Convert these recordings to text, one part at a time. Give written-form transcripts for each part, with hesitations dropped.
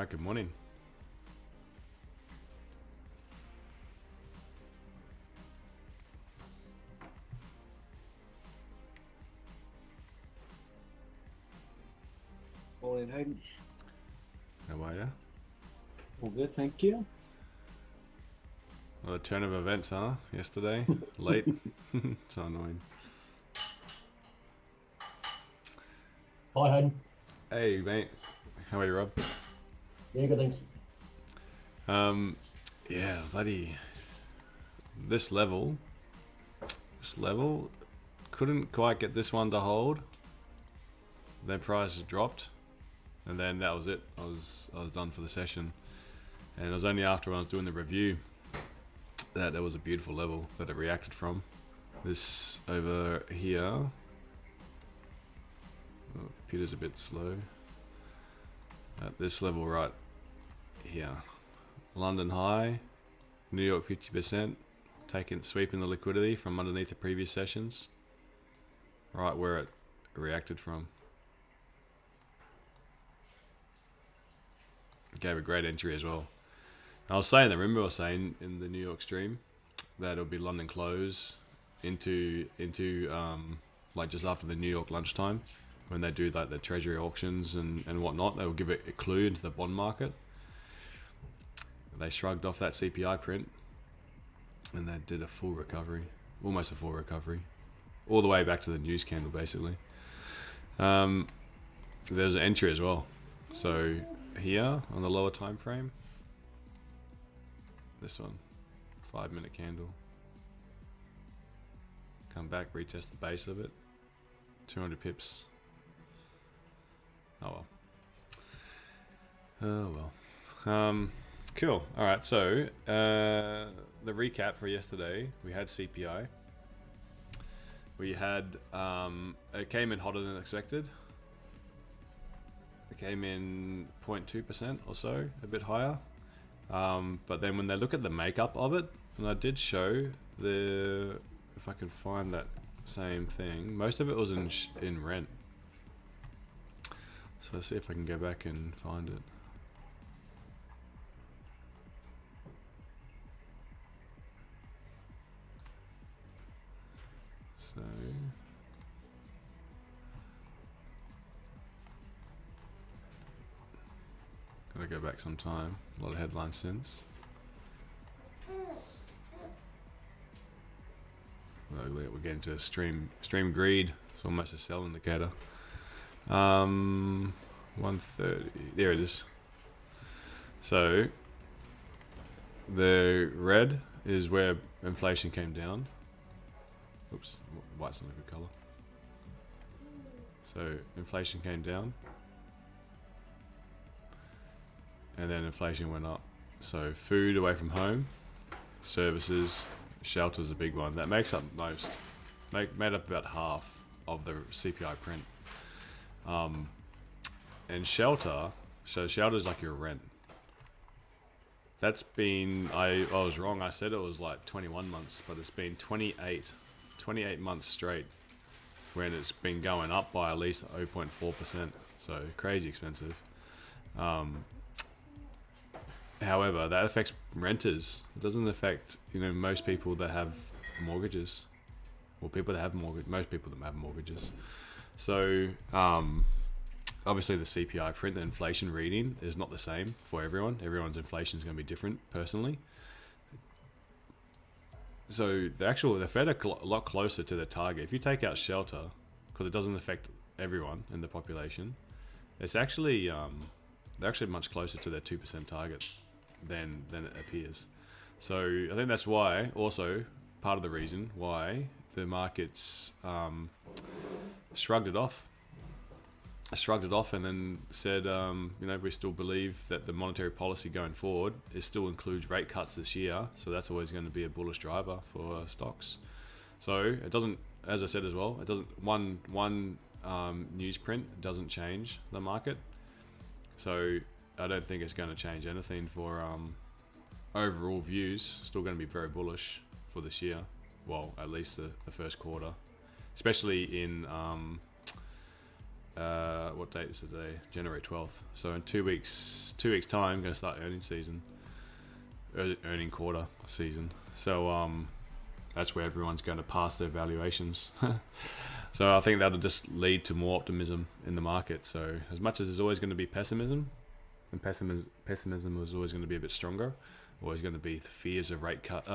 Alright, good morning. Morning, Hayden. How are you? All good, thank you. Well, the turn of events, huh? Yesterday, late. So annoying. Hi, Hayden. Hey, mate. How are you, Rob? Yeah, good, thanks. Yeah, buddy. This level couldn't quite get this one to hold. Then prices dropped, and then that was it. I was done for the session, and it was only after I was doing the review that there was a beautiful level that it reacted from. This over here. Oh, computer's a bit slow. At this level right here, London high, New York 50%, sweeping the liquidity from underneath the previous sessions, right where it reacted from. Gave a great entry as well. I was saying, remember I was saying in the New York stream that it'll be London close into like just after the New York lunchtime when they do like the treasury auctions and whatnot. They will give it a clue into the bond market. They shrugged off that CPI print and they did a full recovery, almost a full recovery, all the way back to the news candle basically. There's an entry as well. So here on the lower time frame, this one, 5 minute candle, come back, retest the base of it, 200 pips. Oh well. Cool. All right. So the recap for yesterday, we had CPI. We had it came in hotter than expected. It came in 0.2% or so, a bit higher. But then when they look at the makeup of it, and I did show if I can find that same thing, most of it was in rent. So let's see if I can go back and find it. So gotta go back some time. A lot of headlines since. We're getting to stream greed. It's almost a sell indicator. 130. There it is. So the red is where inflation came down. Oops, white's not a good color. So inflation came down, and then inflation went up. So food away from home, services, shelter's a big one. That makes up most, made up about half of the CPI print. And shelter, so shelter's like your rent. That's been, I was wrong, I said it was like 21 months, but it's been 28 months straight when it's been going up by at least 0.4%. So crazy expensive. However, that affects renters. It doesn't affect, most people that have mortgages, or people that have most people that have mortgages. So obviously the CPI print, the inflation reading is not the same for everyone. Everyone's inflation is going to be different personally. So the Fed are a lot closer to the target. If you take out shelter, because it doesn't affect everyone in the population, it's actually they're actually much closer to their 2% target than it appears. So I think that's why, also part of the reason why the markets shrugged it off and then said, we still believe that the monetary policy going forward still includes rate cuts this year. So that's always going to be a bullish driver for stocks. So it doesn't, as I said as well, it doesn't, one newsprint doesn't change the market. So I don't think it's going to change anything for overall views. Still going to be very bullish for this year. Well, at least the first quarter, especially in what date is today? January 12th. So in 2 weeks time, going to start earning season, earning quarter season. So that's where everyone's going to pass their valuations. So I think that'll just lead to more optimism in the market. So as much as there's always going to be pessimism, and pessimism was always going to be a bit stronger, always going to be the fears of rate cut,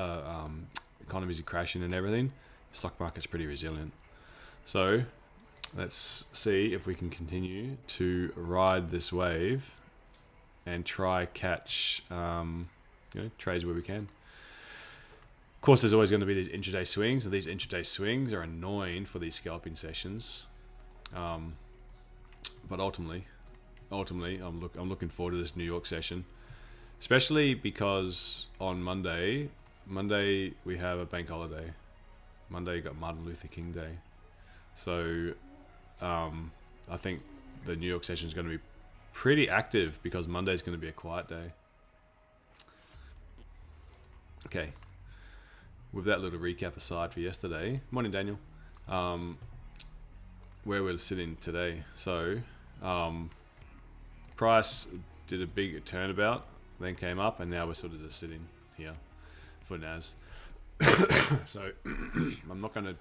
economies are crashing and everything. The stock market's pretty resilient. So let's see if we can continue to ride this wave and try catch trades where we can. Of course, there's always going to be these intraday swings, and these intraday swings are annoying for these scalping sessions. But ultimately, I'm looking forward to this New York session, especially because on Monday we have a bank holiday. Monday you got Martin Luther King Day, so I think the New York session is going to be pretty active because Monday is going to be a quiet day. Okay. With that little recap aside for yesterday, morning Daniel, where we're sitting today. So price did a big turnabout, then came up, and now we're sort of just sitting here for NAS. So I'm not going to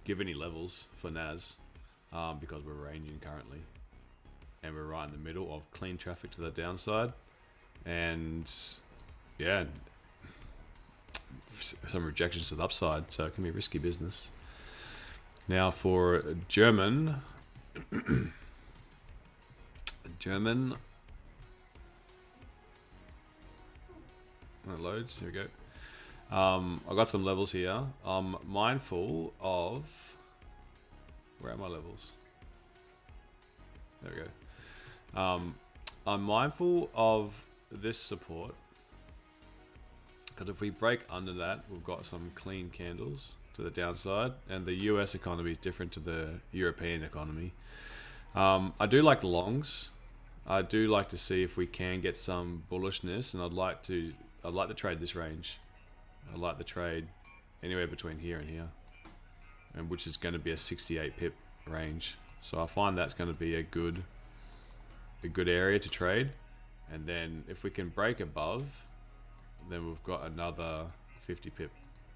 give any levels for NAS because we're ranging currently, and we're right in the middle of clean traffic to the downside, and yeah, some rejections to the upside, so it can be risky business. Now for German oh, loads, here we go. I got some levels here. I'm mindful of, where are my levels? There we go. I'm mindful of this support, because if we break under that, we've got some clean candles to the downside, and the US economy is different to the European economy. I do like the longs. I do like to see if we can get some bullishness, and I'd like to trade this range. I'd like to trade anywhere between here and here, and which is going to be a 68 pip range. So I find that's going to be a good area to trade, and then if we can break above, then we've got another 50 pip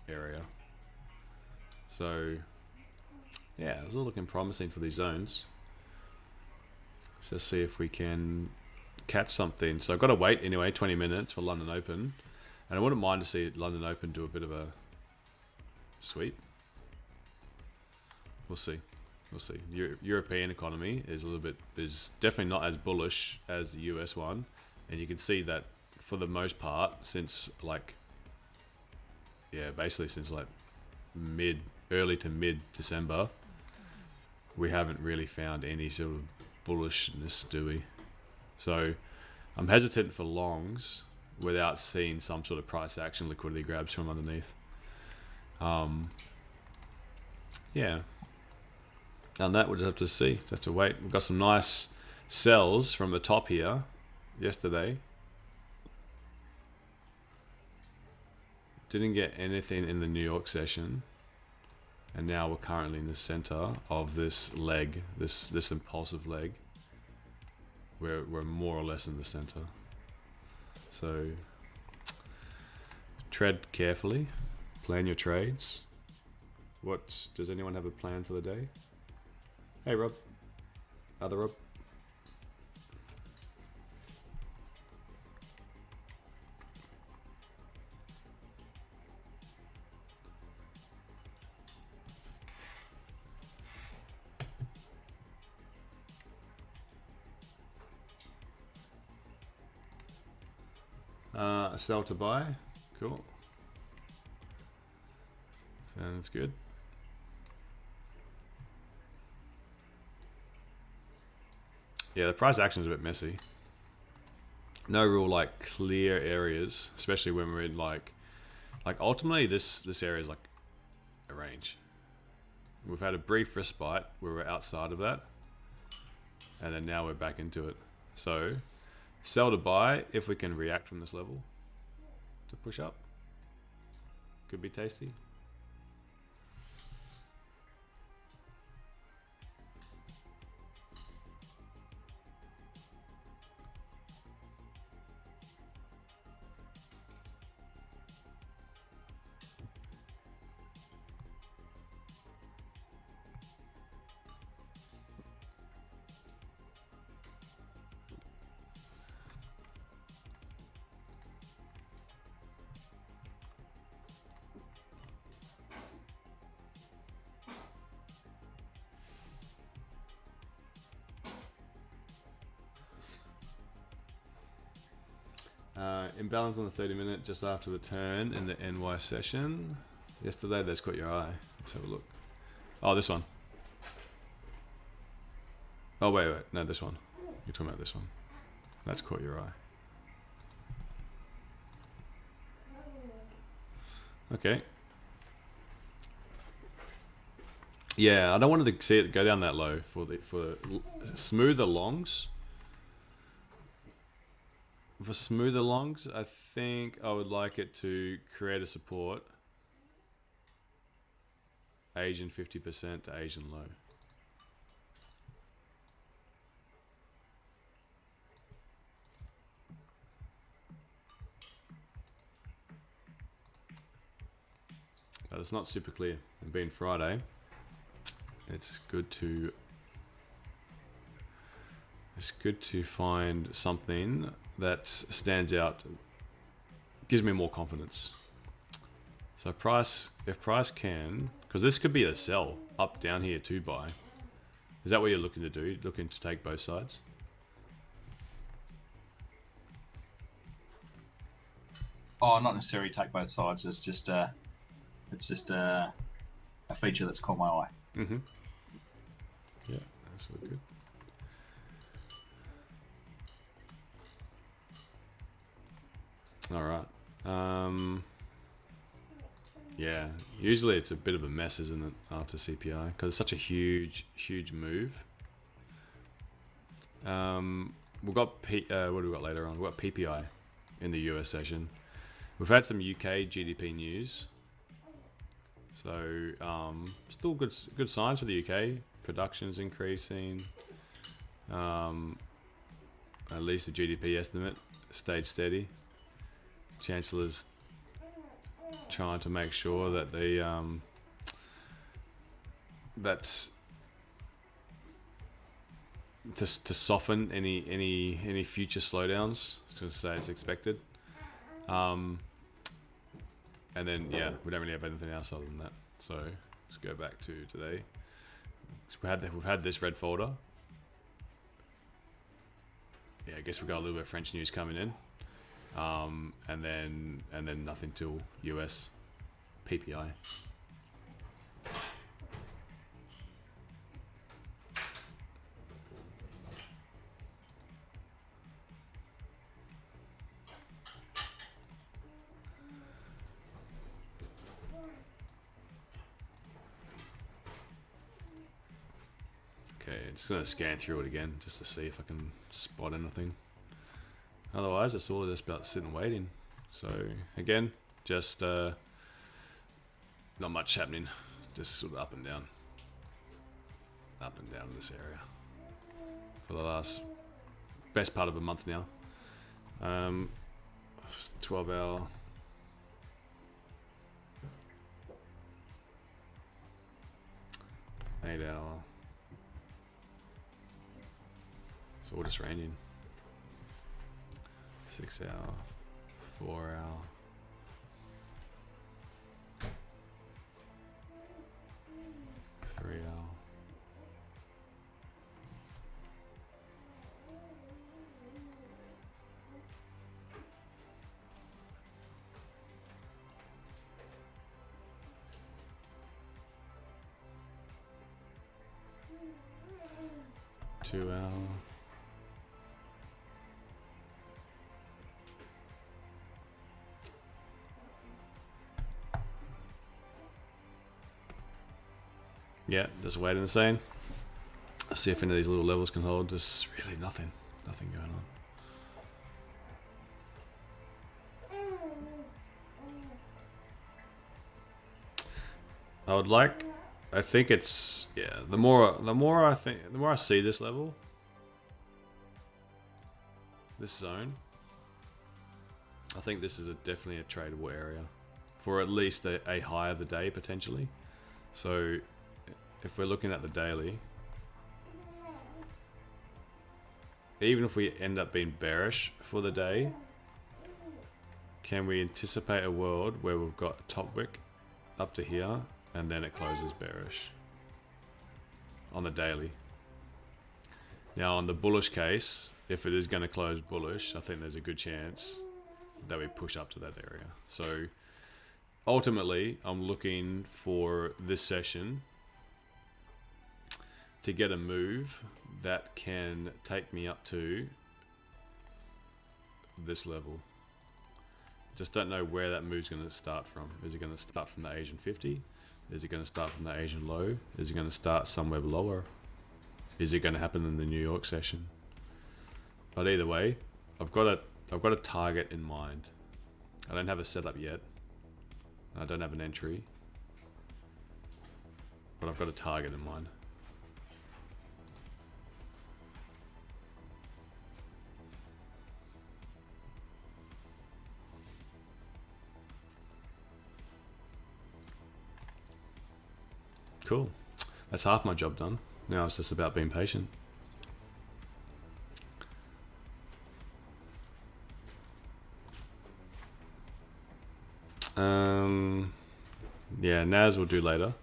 area. So yeah, it's all looking promising for these zones. So let's see if we can catch something. So I've got to wait anyway 20 minutes for London Open, and I wouldn't mind to see London Open do a bit of a sweep. We'll see. European economy is definitely not as bullish as the US one, and you can see that for the most part since basically since early to mid December, we haven't really found any sort of bullishness, do we? So I'm hesitant for longs without seeing some sort of price action, liquidity grabs from underneath. Yeah, and that we'll just have to see. Just have to wait. We've got some nice sells from the top here yesterday. Didn't get anything in the New York session, and now we're currently in the center of this leg, this impulsive leg. We're more or less in the center. So tread carefully, plan your trades. Does anyone have a plan for the day? Hey Rob, other Rob. Sell to buy, cool. Sounds good. Yeah, the price action is a bit messy. No real clear areas, especially when we're in like ultimately this area is like a range. We've had a brief respite where we're outside of that, and then now we're back into it. So sell to buy if we can react from this level to push up. Could be tasty. imbalance on the 30-minute just after the turn in the NY session. Yesterday, that's caught your eye. Let's have a look. Oh, this one. Oh, wait. No, this one. You're talking about this one. That's caught your eye. Okay. Yeah, I don't want to see it go down that low for smoother longs. For smoother longs, I think I would like it to create a support. Asian 50% to Asian low. But it's not super clear. And being Friday, it's good to find something that stands out, gives me more confidence. So if price can, because this could be a sell up down here to buy. Is that what you're looking to do? Looking to take both sides? Oh, not necessarily take both sides. It's just a feature that's caught my eye. Mm-hmm. Yeah, that's all good. All right. Yeah, usually it's a bit of a mess, isn't it, after CPI? Because it's such a huge move. We've got what do we got later on? We've got PPI in the US session. We've had some UK GDP news. So still good signs for the UK. Production's increasing. At least the GDP estimate stayed steady. Chancellor's trying to make sure that the that's to soften any future slowdowns, to say it's expected. And then yeah, we don't really have anything else other than that. So let's go back to today. We've had this red folder. Yeah, I guess we've got a little bit of French news coming in. And then nothing till US PPI. Okay, just gonna scan through it again just to see if I can spot anything. Otherwise, it's all just about sitting and waiting. So again, just not much happening. Just sort of up and down in this area for the best part of a month now. 12-hour. Eight-hour. So we're just ranging. 6-hour, 4-hour. Three-hour. Two-hour. Yeah, just waiting the same. See if any of these little levels can hold. Just really nothing going on. I think it's, yeah, the more I see this level, this zone, I think this is definitely a tradable area for at least a high of the day potentially. So if we're looking at the daily, even if we end up being bearish for the day, can we anticipate a world where we've got a top wick up to here and then it closes bearish on the daily? Now on the bullish case, if it is going to close bullish, I think there's a good chance push up to that area. So ultimately, I'm looking for this session to get a move that can take me up to this level. Just don't know where that move's going to start from. Is it going to start from the Asian 50? Is it going to start from the Asian low? Is it going to start somewhere lower? Is it going to happen in the New York session? But either way, I've got a target in mind. I don't have a setup yet. I don't have an entry, but I've got a target in mind. Cool. That's half my job done. Now it's just about being patient. Yeah, NAS we'll do later.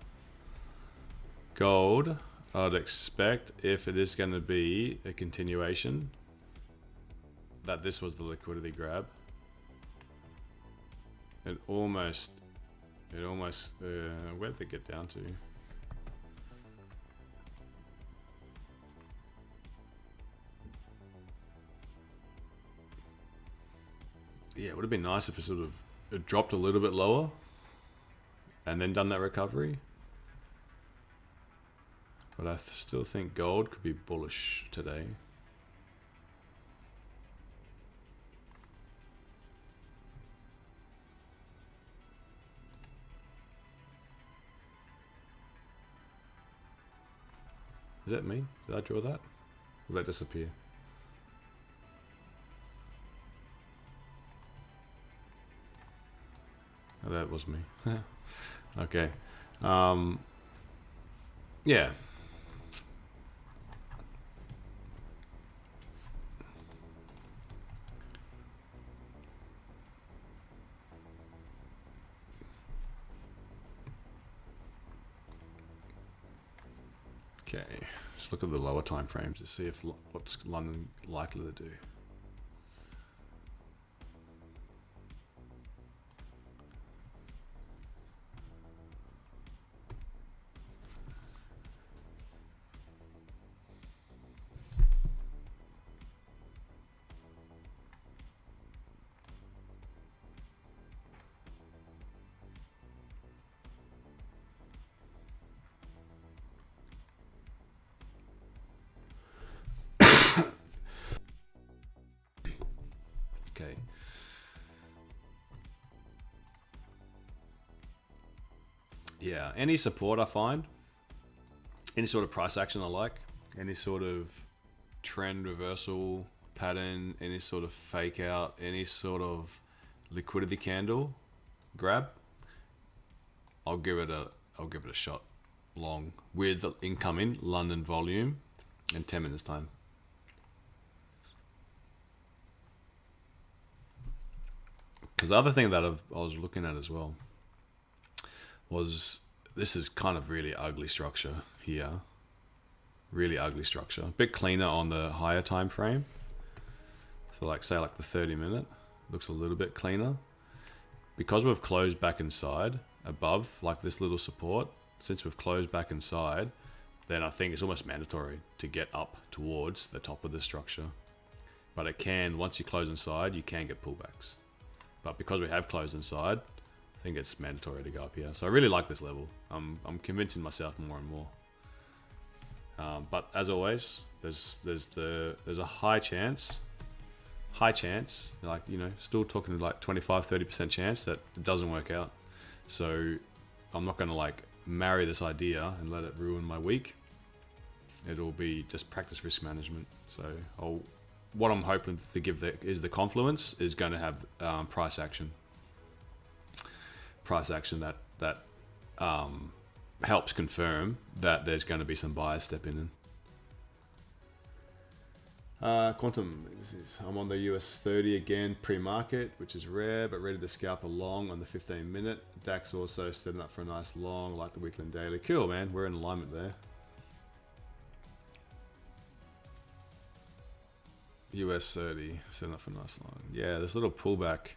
Gold, I'd expect if it is going to be a continuation, that this was the liquidity grab. It almost, where'd they get down to? Yeah, it would have been nice if it dropped a little bit lower and then done that recovery. But I still think gold could be bullish today. Is that me? Did I draw that? Or did that disappear? Oh, that was me. Okay. Yeah. Okay. Let's look at the lower time frames to see if what's London likely to do. Okay. Yeah, any support I find, any sort of price action I like, any sort of trend reversal pattern, any sort of fake out, any sort of liquidity candle grab, I'll give it a shot long with the incoming London volume in 10 minutes time. Because the other thing that I was looking at as well was this is kind of really ugly structure here. Really ugly structure. A bit cleaner on the higher time frame. So like say like the 30-minute looks a little bit cleaner. Because we've closed back inside above like this little support, since we've closed back inside, then I think it's almost mandatory to get up towards the top of the structure. But it can, once you close inside, you can get pullbacks. But because we have closed inside, I think it's mandatory to go up here. So I really like this level. I'm convincing myself more and more. But as always, there's a high chance, like, you know, still talking like 25-30% chance that it doesn't work out. So I'm not going to like marry this idea and let it ruin my week. It'll be just practice risk management. So what I'm hoping to give is the confluence is going to have price action that helps confirm that there's going to be some buyers stepping in. Quantum, I'm on the US 30 again pre-market, which is rare, but ready to scalp a long on the 15-minute. DAX also setting up for a nice long, like the weekly and daily. Cool, man. We're in alignment there. US 30 setting up for a nice long. Yeah, this little pullback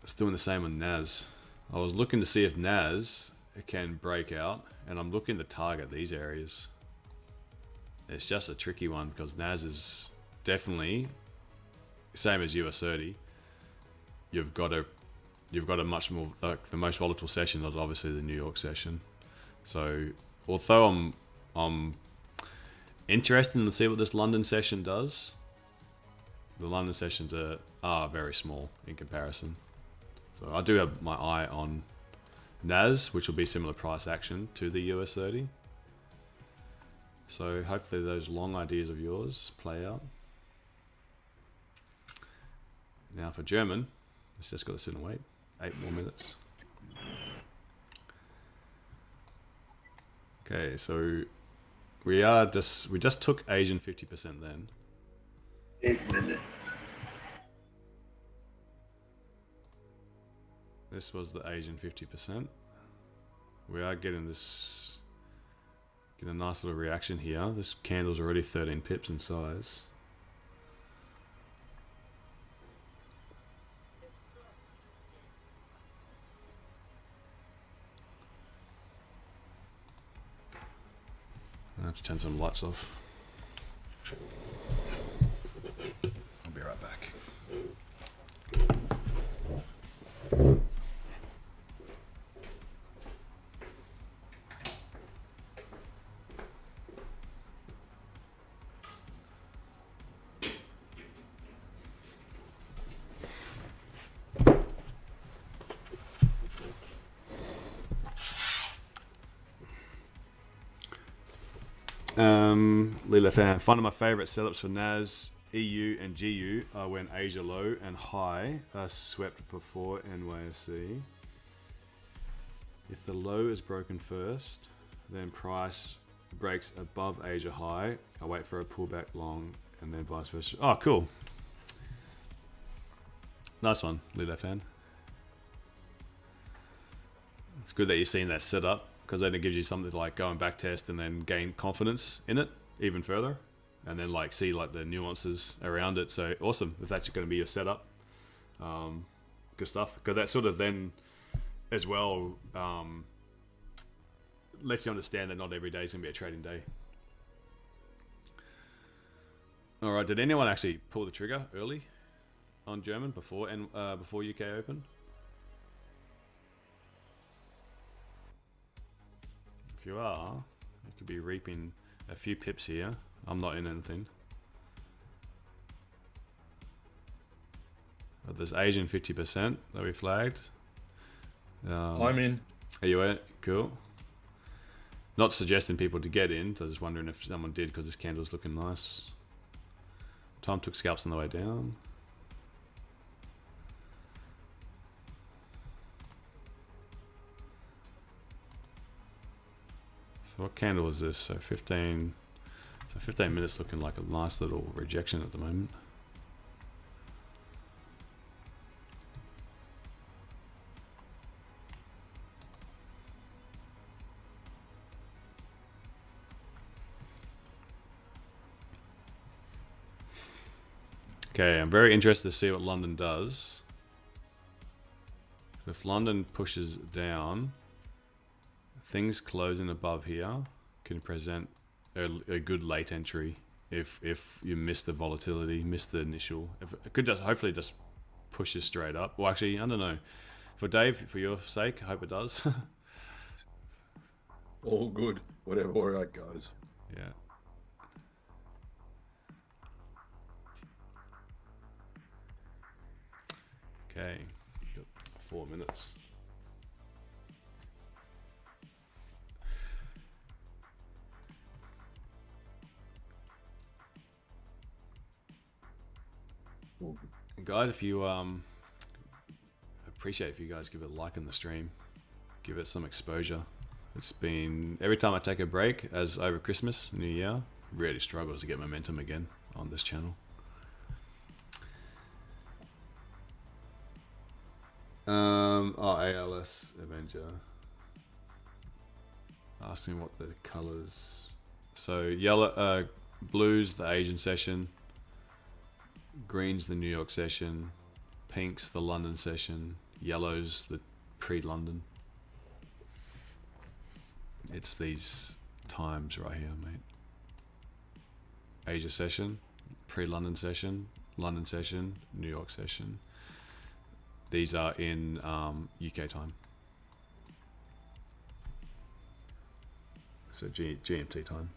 it's doing the same on NAS. I was looking to see if NAS can break out, and I'm looking to target these areas. It's just a tricky one because NAS is definitely same as US 30. You've got a much more like the most volatile session is obviously the New York session. So although I'm interested to see what this London session does, the London sessions are very small in comparison. So I do have my eye on NAS, which will be similar price action to the US 30. So hopefully those long ideas of yours play out. Now for German, it's just got to sit and wait 8 more minutes. Okay, so we just took Asian 50% then. 8 minutes. This was the Asian 50%. We are getting this, get a nice little reaction here. This candle's already 13 pips in size. I have to turn some lights off. I'll be right back. Lila fan. One of my favorite setups for NAS, EU and GU are when Asia low and high are swept before NYSE. If the low is broken first, then price breaks above Asia high. I wait for a pullback long and then vice versa. Oh, cool. Nice one, Lila fan. It's good that you've seen that setup, because then it gives you something to like go and back test and then gain confidence in it even further, and then like see like the nuances around it. So awesome if that's going to be your setup. Good stuff, because that sort of then as well lets you understand that not every day is going to be a trading day. All right, did anyone actually pull the trigger early on German before UK Open? If you are, you could be reaping a few pips here. I'm not in anything. But there's Asian 50% that we flagged. I'm in. Are you in? Cool. Not suggesting people to get in. So I was just wondering if someone did, because this candle's looking nice. Tom took scalps on the way down. So what candle is this? So 15 minutes looking like a nice little rejection at the moment. Okay, I'm very interested to see what London does. If London pushes down, things closing above here can present a good late entry if you miss the volatility, miss the initial. If it could just hopefully just pushes straight up. Well, actually, I don't know. For Dave, for your sake, I hope it does. All good, whatever it goes. Yeah. Okay, got 4 minutes. And guys, if you appreciate if you guys give it a like on the stream, give it some exposure. It's been every time I take a break, as over Christmas, New Year, really struggles to get momentum again on this channel. ALS Avenger asking what the colors. So yellow, blue's the Asian session, green's the New York session, pink's the London session, Yellow's the pre-London. It's these times right here, mate. Asia session, pre-London session, London session, New York session. These are in UK time. So GMT time.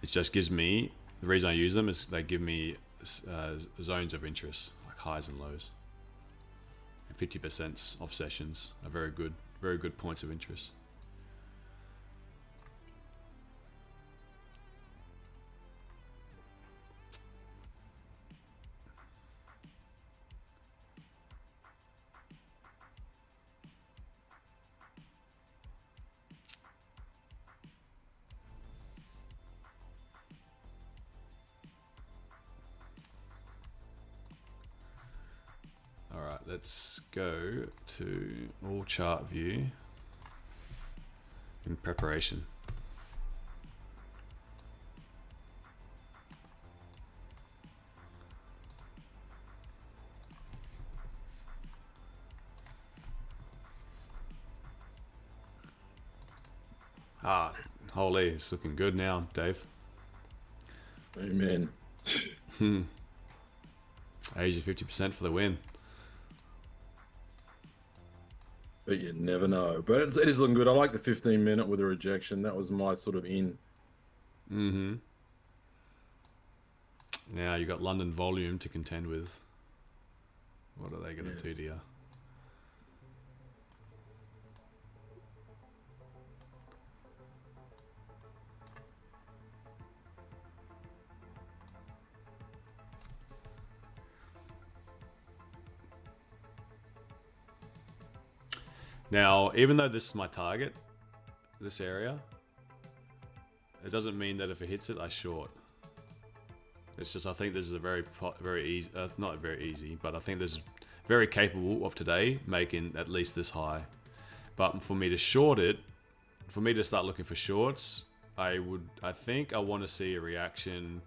It just gives me, the reason I use them is they give me zones of interest, like highs and lows. And 50% of sessions are very good points of interest. Alright, let's go to all chart view in preparation. Holy, it's looking good now, Dave. Amen. Asia 50% for the win. But you never know. But it is looking good. I like the 15-minute with a rejection. That was my sort of in. Mm-hmm. Now you got London volume to contend with. What are they going to do to you? Now, even though this is my target, this area, it doesn't mean that if it hits it, I short. It's just I think this is a very easy, not very easy, but I think this is very capable of today making at least this high. But for me to short it, for me to start looking for shorts, I think I want to see a reaction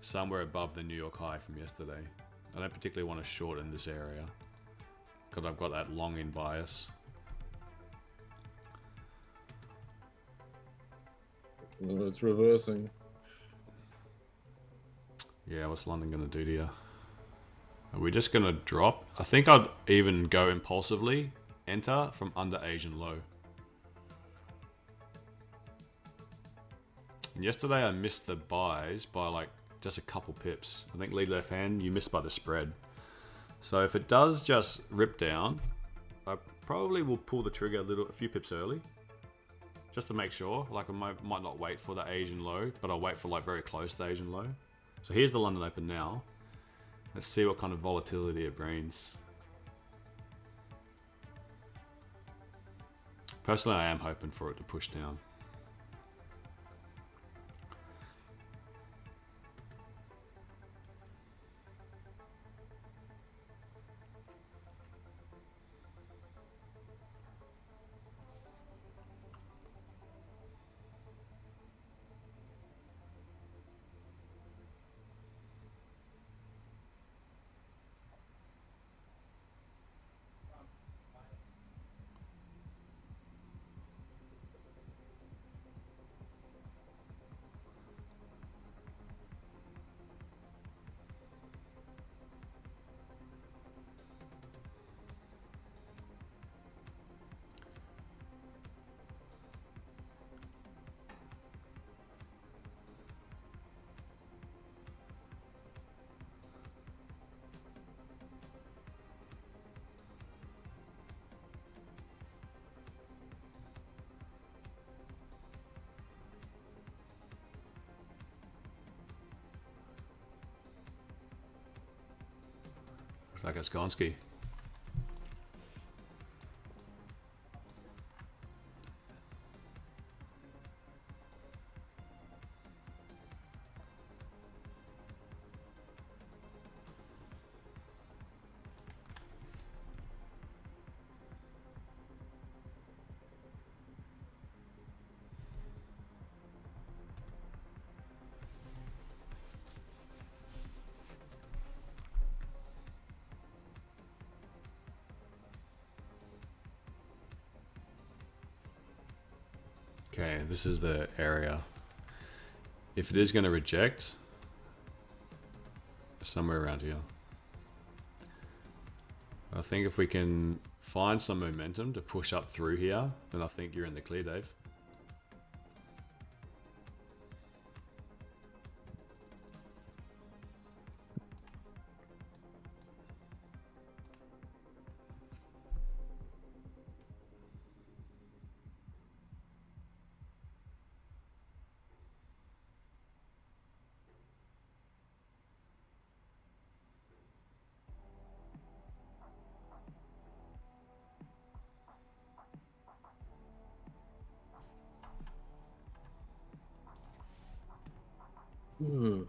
somewhere above the New York high from yesterday. I don't particularly want to short in this area because I've got that long in bias. It's reversing. Yeah, what's London going to do to you? Are we just going to drop? I think I'd even go impulsively, enter from under Asian low. And yesterday I missed the buys by like just a couple pips. I think lead left hand, you missed by the spread. So if it does just rip down, I probably will pull the trigger a few pips early. Just to make sure, like I might not wait for the Asian low, but I'll wait for like very close to the Asian low. So here's the London Open now. Let's see what kind of volatility it brings. Personally, I am hoping for it to push down. Looks like a Skonski. Okay, this is the area. If it is going to reject, somewhere around here. I think if we can find some momentum to push up through here, then I think you're in the clear, Dave. Ugh.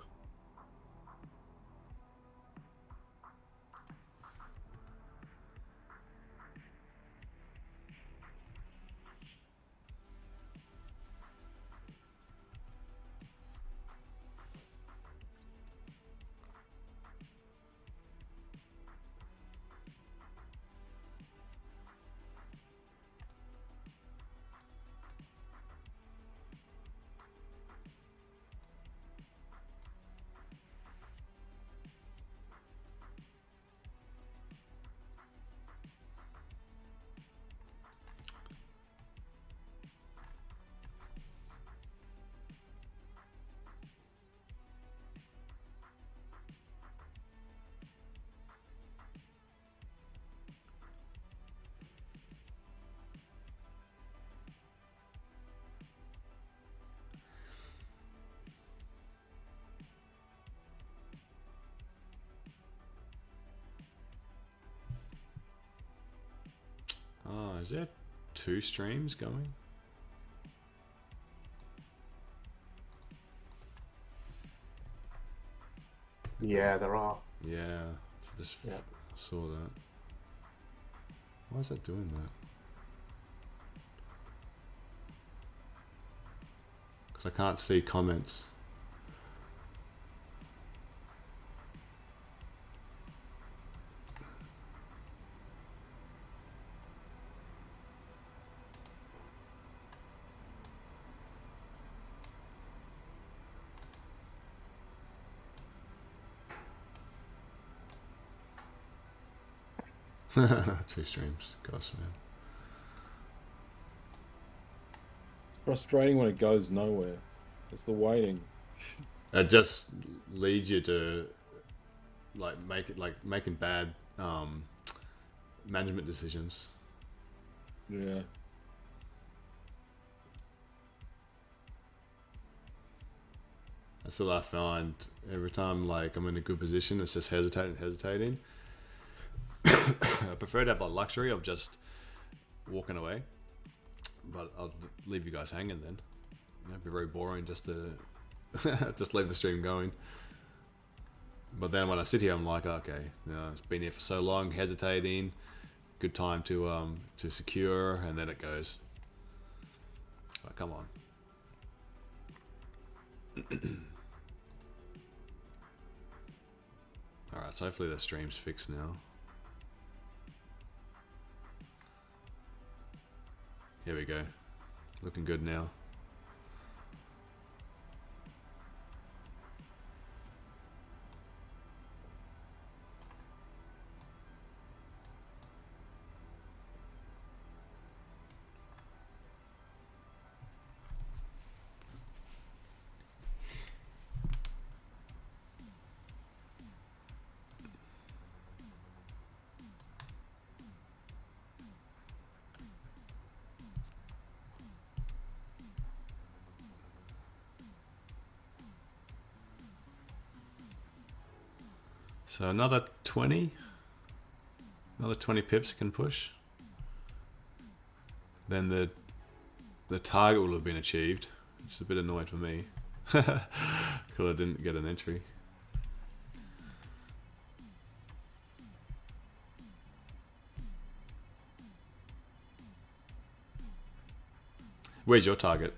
Oh, is there 2 streams going? Yeah, there are. Yeah, for this, Yeah. I saw that. Why is that doing that? Because I can't see comments. Two streams, gosh, man. It's frustrating when it goes nowhere. It's the waiting. It just leads you to making bad management decisions. Yeah. That's what I find every time. Like I'm in a good position, it's just hesitating. I prefer to have the luxury of just walking away, but I'll leave you guys hanging then. It'd be very boring just to just leave the stream going. But then when I sit here, I'm like, okay, it's been here for so long, hesitating. Good time to secure, and then it goes. Oh, come on. All right, so hopefully the stream's fixed now. Here we go. Looking good now. So another 20 pips can push. Then the target will have been achieved, which is a bit annoying for me because I didn't get an entry. Where's your target?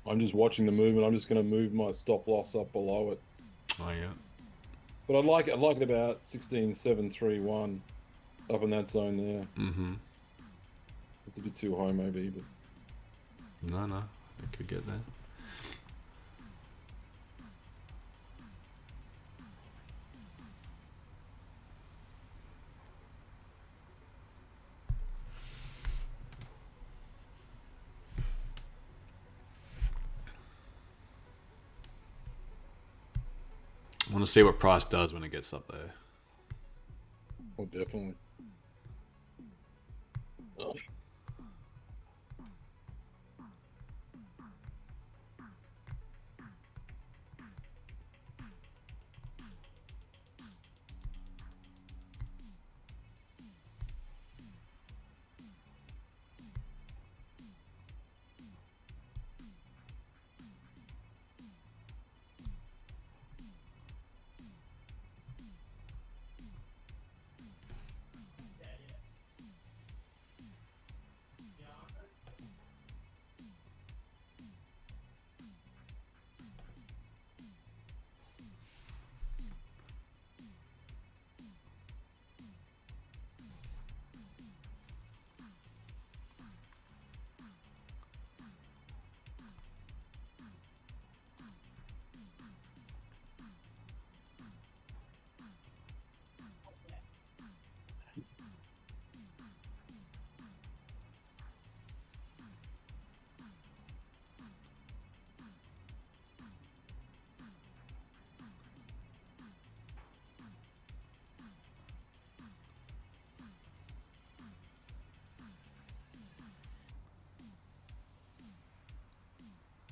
I'm just watching the movement. I'm just going to move my stop loss up below it. Oh yeah. But I'd like it about 16,731 up in that zone there. Mm-hmm. It's a bit too high maybe, but No, I could get there. I want to see what price does when it gets up there. Oh, definitely. Oh.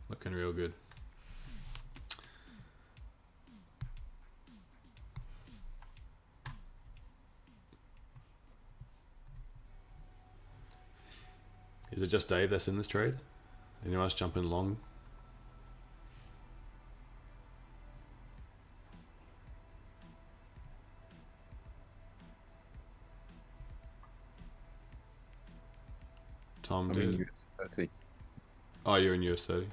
Looking real good. Is it just Dave that's in this trade? Anyone else jumping long? Tom I'm did. in US 30. Oh, you're in US 30.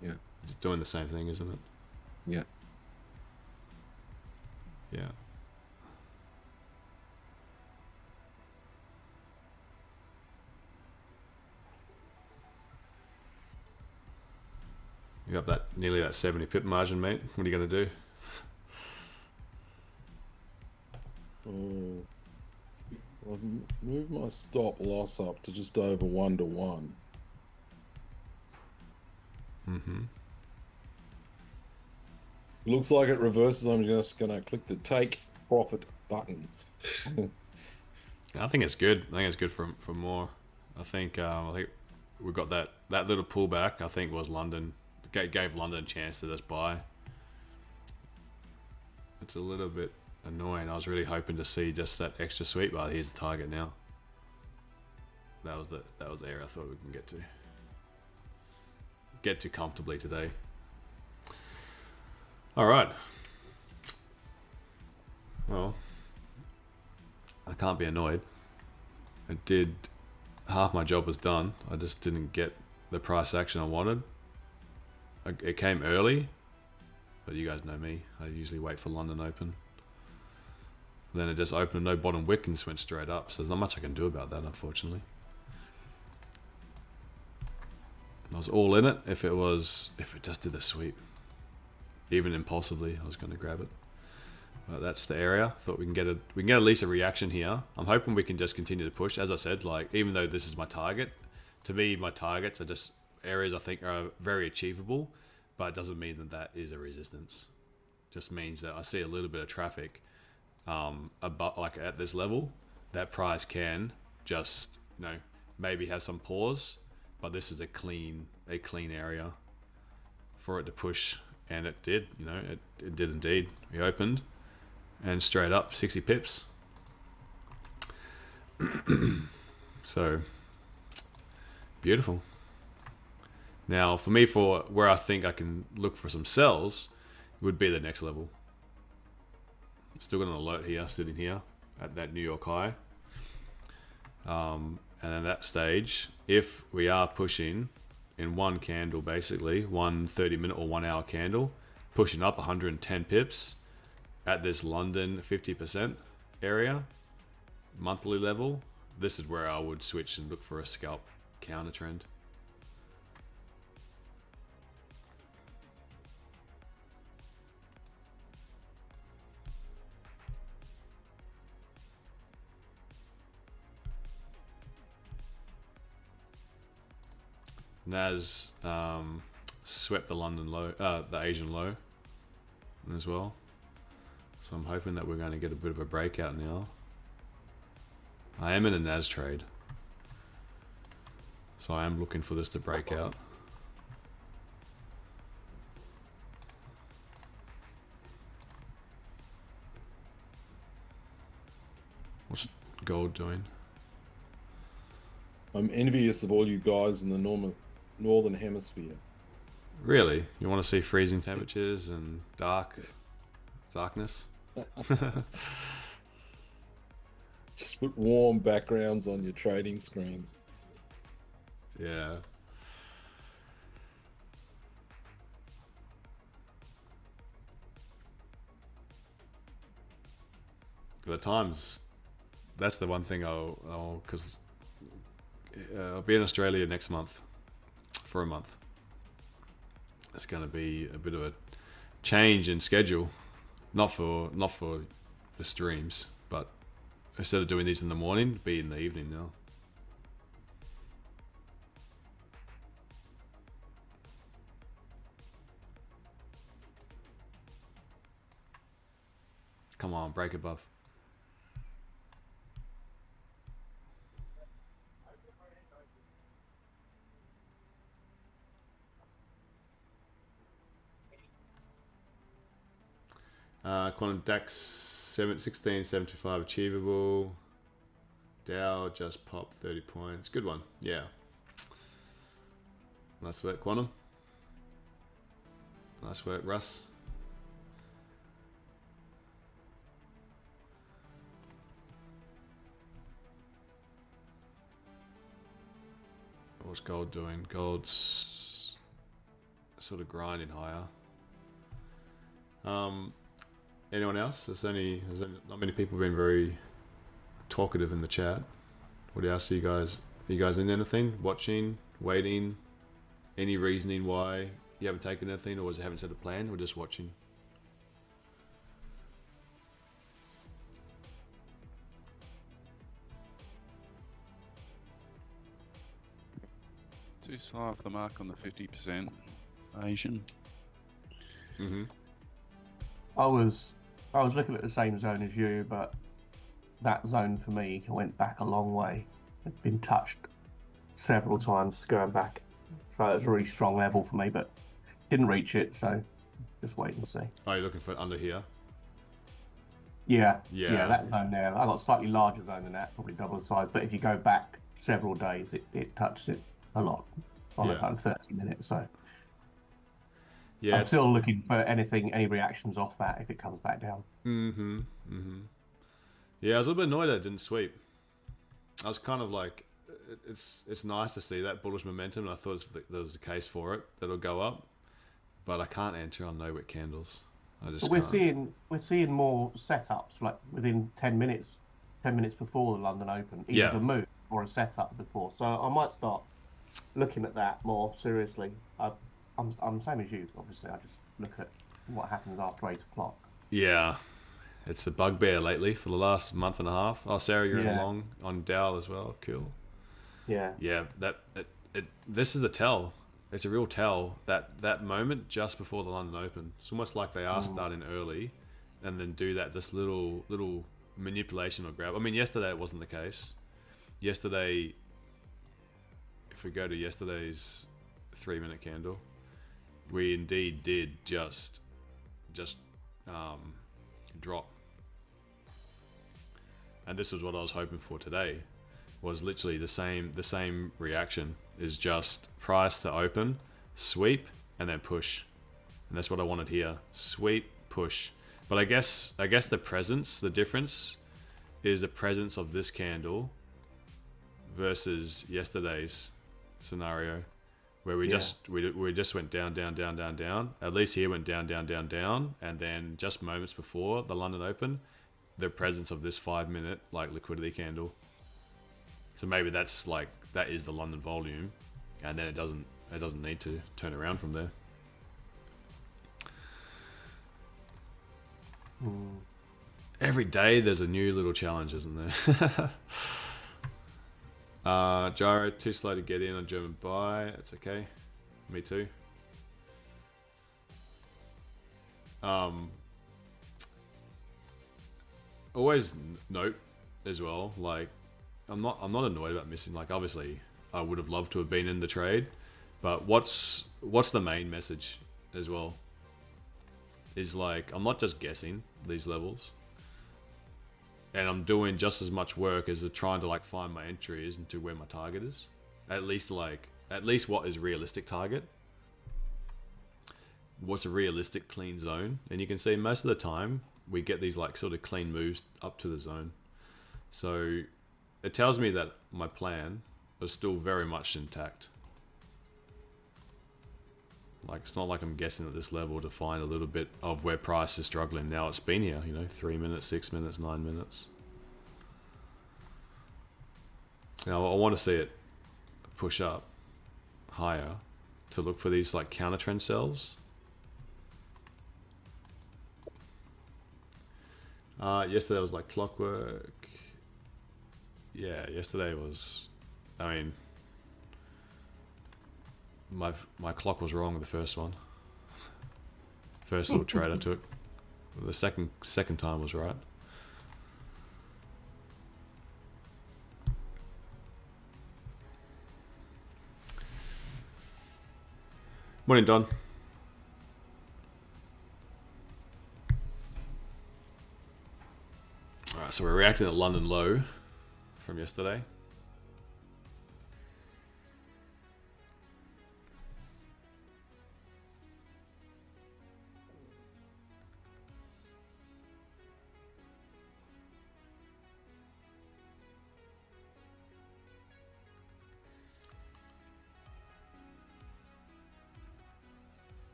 Yeah. It's doing the same thing, isn't it? Yeah. Yeah. You got that nearly that 70 pip margin, mate. What are you gonna do? Oh. I've moved my stop loss up to just over 1 to 1. Mm-hmm. Looks like it reverses. I'm just going to click the take profit button. I think it's good. I think it's good for more. I think we got that little pullback. I think was London. Gave London a chance to just buy. It's a little bit annoying. I was really hoping to see just that extra sweep. But here's the target now. That was the area I thought we can get to comfortably today. All right. Well, I can't be annoyed. I did half my job was done. I just didn't get the price action I wanted. It came early, but you guys know me. I usually wait for London open. Then it just opened no bottom wick and just went straight up. So there's not much I can do about that, unfortunately. I was all in it if it just did the sweep. Even impulsively, I was going to grab it. But that's the area. Thought we can get at least a reaction here. I'm hoping we can just continue to push. As I said, like even though this is my target, to me my targets are just areas I think are very achievable, but it doesn't mean that is a resistance. Just means that I see a little bit of traffic, about like at this level, that price can just maybe have some pause, but this is a clean area for it to push, and it did. It did indeed. We opened and straight up 60 pips. So beautiful. Now for me, for where I think I can look for some sells would be the next level. Still got an alert here, sitting here at that New York high. And then that stage, if we are pushing in one candle, basically one 30-minute or 1 hour candle, pushing up 110 pips at this London 50% area, monthly level, this is where I would switch and look for a scalp counter trend. Nas swept the London low, the Asian low as well. So I'm hoping that we're going to get a bit of a breakout now. I am in a Nas trade, so I am looking for this to break out. What's gold doing? I'm envious of all you guys in the northern hemisphere. Really? You want to see freezing temperatures and darkness? Just put warm backgrounds on your trading screens. Yeah. The times, that's the one thing because I'll be in Australia next month for a month. It's going to be a bit of a change in schedule, not for the streams, but instead of doing these in the morning, be in the evening now. Come on, break above. Quantum DAX 1675 achievable. Dow just popped 30 points. Good one. Yeah. Nice work, Quantum. Nice work, Russ. What's gold doing? Gold's sort of grinding higher. Anyone else? There's not many people been very talkative in the chat. What else are you guys in anything? Watching, waiting, any reasoning why you haven't taken anything, or haven't set a plan, or just watching? Too slow off the mark on the 50% Asian. Mm-hmm. I was looking at the same zone as you, but that zone for me went back a long way. It's been touched several times going back, so it was a really strong level for me, but didn't reach it. So just wait and see. Oh, you're looking for under here? Yeah, Yeah. that zone there. I got a slightly larger zone than that, probably double the size. But if you go back several days, it touches it a lot on Yeah. the time 30 minutes. So Yeah. I'm still looking for any reactions off that if it comes back down. Mm-hmm. Mm-hmm. Yeah, I was a little bit annoyed that it didn't sweep. I was kind of like, it's nice to see that bullish momentum, and I thought there was a case for it that it'll go up, but I can't enter on no wick candles. But we're seeing more setups like within 10 minutes before the London Open, either Yeah. a move or a setup before. So I might start looking at that more seriously. I'm the same as you, obviously. I just look at what happens after 8 o'clock. Yeah, it's the bugbear lately for the last month and a half. Oh, Sarah, you're in long on Dow as well. Cool. Yeah. Yeah, this is a tell. It's a real tell, that moment just before the London Open. It's almost like they are starting early and then do this little manipulation or grab. I mean, yesterday it wasn't the case. Yesterday, if we go to yesterday's 3-minute candle, we indeed did just drop. And this is what I was hoping for today, was literally the same reaction, is just price to open, sweep, and then push. And that's what I wanted here. Sweep, push. But I guess the difference is the presence of this candle versus yesterday's scenario, where we just went down, down, down, down, down. At least here went down, down, down, down, and then just moments before the London Open, the presence of this 5-minute like liquidity candle. So maybe that is the London volume, and then it doesn't need to turn around from there. Every day there's a new little challenge, isn't there? Gyro, too slow to get in on German buy. That's okay. Me too. Always note as well, like I'm not annoyed about missing. Like obviously I would have loved to have been in the trade, but what's the main message as well is like I'm not just guessing these levels, and I'm doing just as much work as trying to like find my entries into where my target is. At least what is realistic target. What's a realistic clean zone? And you can see most of the time we get these like sort of clean moves up to the zone. So it tells me that my plan is still very much intact. Like it's not like I'm guessing at this level to find a little bit of where price is struggling. Now it's been here, you know, 3 minutes, 6 minutes, 9 minutes. Now I want to see it push up higher to look for these like counter trend sells. Yesterday was like clockwork. Yeah, yesterday was, I mean, my clock was wrong with the first one. First little trade I took. The second time was right. Morning, Don. Alright, so we're reacting to London low from yesterday.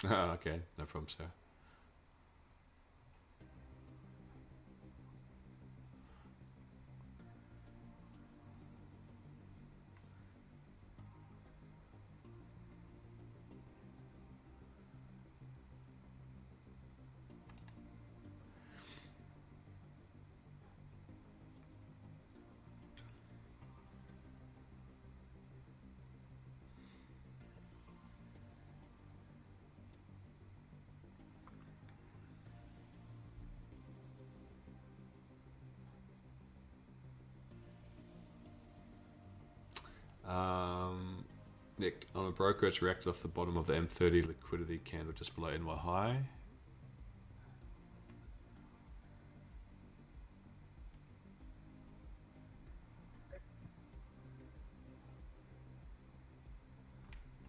Oh, okay, no problem, sir. Nick, I'm a broker. It's reacted off the bottom of the M30 liquidity candle just below NY high.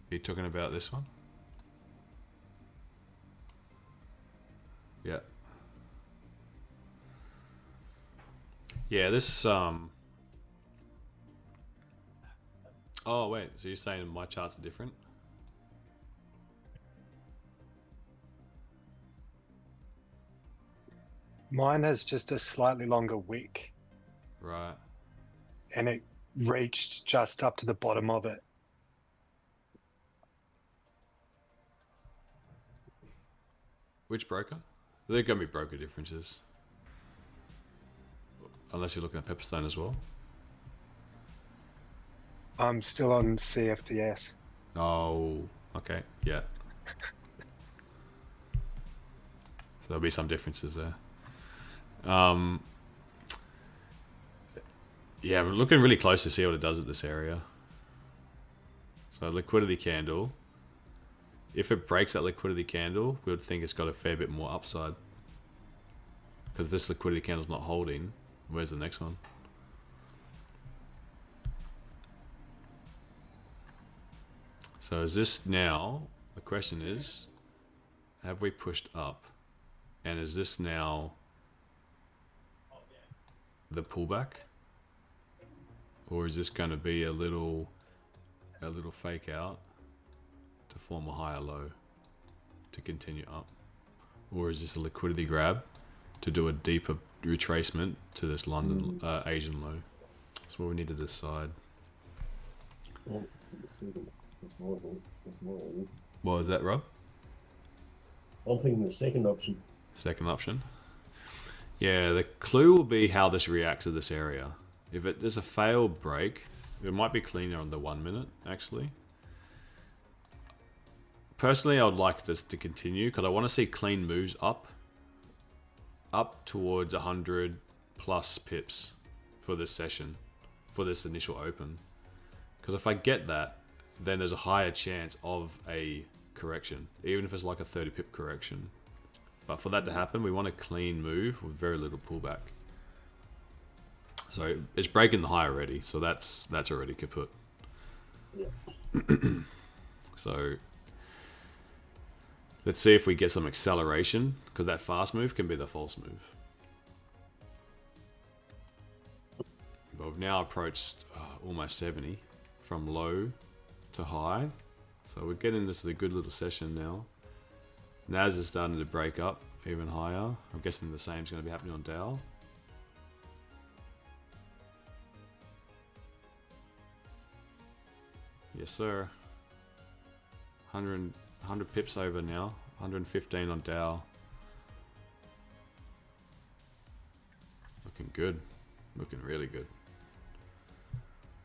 Are you talking about this one? Yeah. Yeah, this oh wait, so you're saying my charts are different? Mine has just a slightly longer wick, Right. and it reached just up to the bottom of it. Which broker? There are going to be broker differences. Unless you're looking at Pepperstone as well. I'm still on CFDS. Oh, okay, yeah. So there'll be some differences there. Yeah, we're looking really close to see what it does at this area. So liquidity candle. If it breaks that liquidity candle, we would think it's got a fair bit more upside. Because this liquidity candle's not holding, where's the next one? So is this now, the question is, have we pushed up? And is this now the pullback? Or is this going to be a little fake out to form a higher low to continue up? Or is this a liquidity grab to do a deeper retracement to this London Asian low? That's what we need to decide. Well, that's more. What is that, Rob? I'm thinking the second option. Second option. Yeah, the clue will be how this reacts to this area. If it is a failed break, it might be cleaner on the 1 minute, actually. Personally, I would like this to continue because I want to see clean moves up towards 100 plus pips for this session, for this initial open. Because if I get that, then there's a higher chance of a correction, even if it's like a 30 pip correction. But for that to happen, we want a clean move with very little pullback. So it's breaking the high already, so that's already kaput. Yeah. So let's see if we get some acceleration, because that fast move can be the false move. But we've now approached almost 70 from low to high. So we're getting this a good little session now. NAS is starting to break up even higher. I'm guessing the same is going to be happening on Dow. Yes, sir. 100 pips over now. 115 on Dow. Looking good. Looking really good.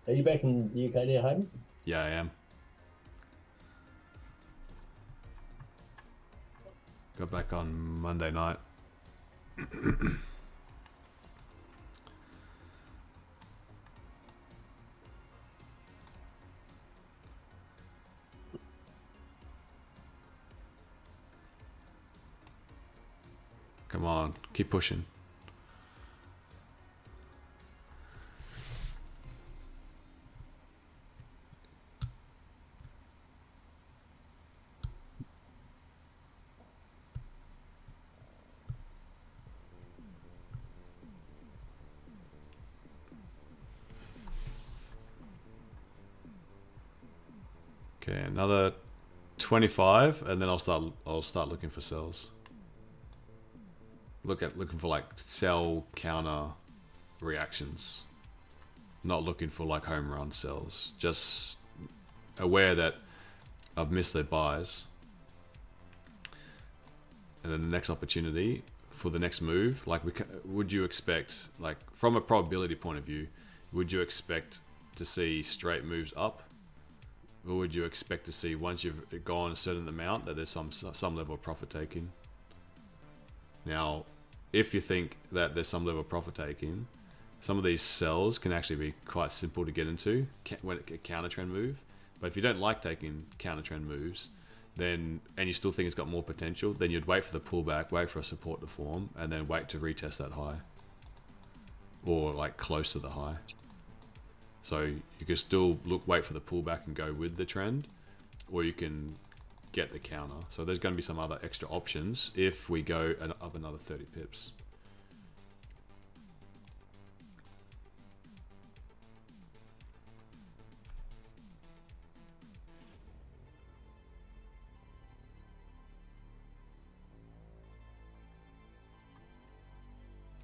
Are you back in the UK now, Hayden? Yeah, I am. Got back on Monday night. Come on, keep pushing. Okay, another 25, and then I'll start looking for sells. Looking for like sell counter reactions. Not looking for like home run sells. Just aware that I've missed their buys. And then the next opportunity for the next move, like would you expect, like from a probability point of view, would you expect to see straight moves up? Or would you expect to see, once you've gone a certain amount, that there's some level of profit taking? Now, if you think that there's some level of profit taking, some of these sells can actually be quite simple to get into when a counter trend move. But if you don't like taking counter trend moves, then, and you still think it's got more potential, then you'd wait for the pullback, wait for a support to form, and then wait to retest that high, or like close to the high. So you can still wait for the pullback and go with the trend, or you can get the counter. So there's going to be some other extra options if we go up another 30 pips.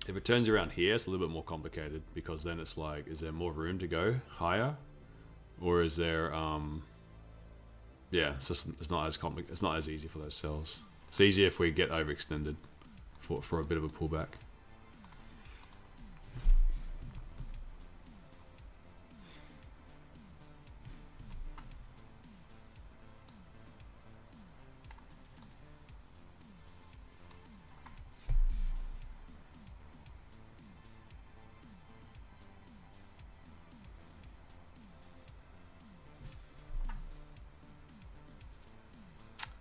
If it turns around here, it's a little bit more complicated, because then it's like, is there more room to go higher, or is there yeah, it's not as complicated. It's not as easy for those sells. It's easier if we get overextended for a bit of a pullback.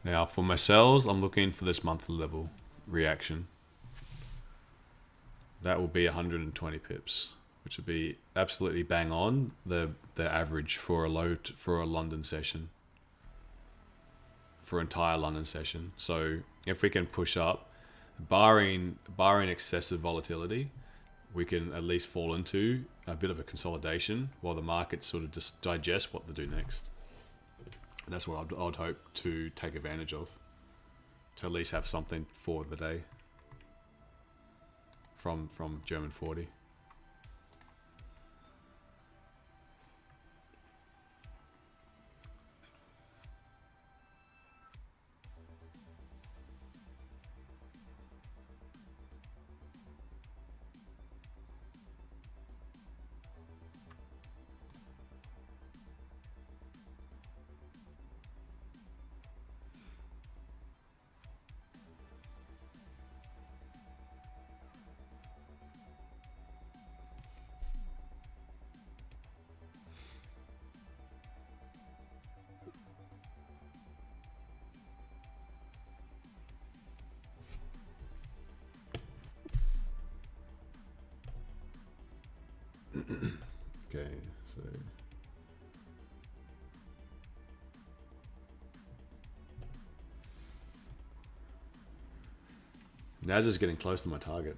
Now for my sells, I'm looking for this monthly level reaction. That will be 120 pips, which would be absolutely bang on the average for a London session, for entire London session. So if we can push up, barring excessive volatility, we can at least fall into a bit of a consolidation while the market sort of just digests what to do next. And that's what I'd hope to take advantage of, to at least have something for the day from German 40. Okay, so Naz is getting close to my target.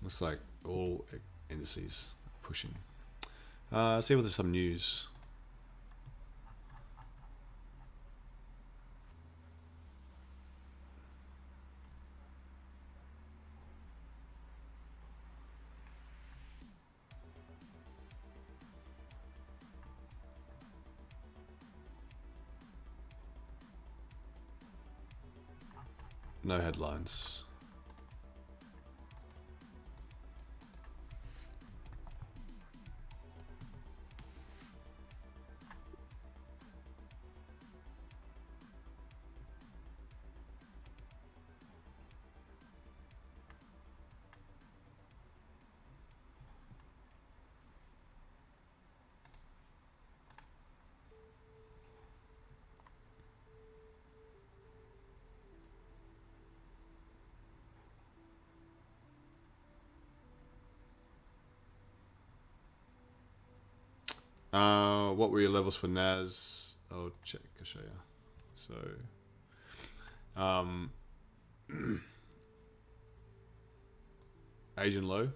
Looks like all indices are pushing. See if there's some news. No headlines. What were your levels for NAS? I'll check, I'll show you. So, Asian low.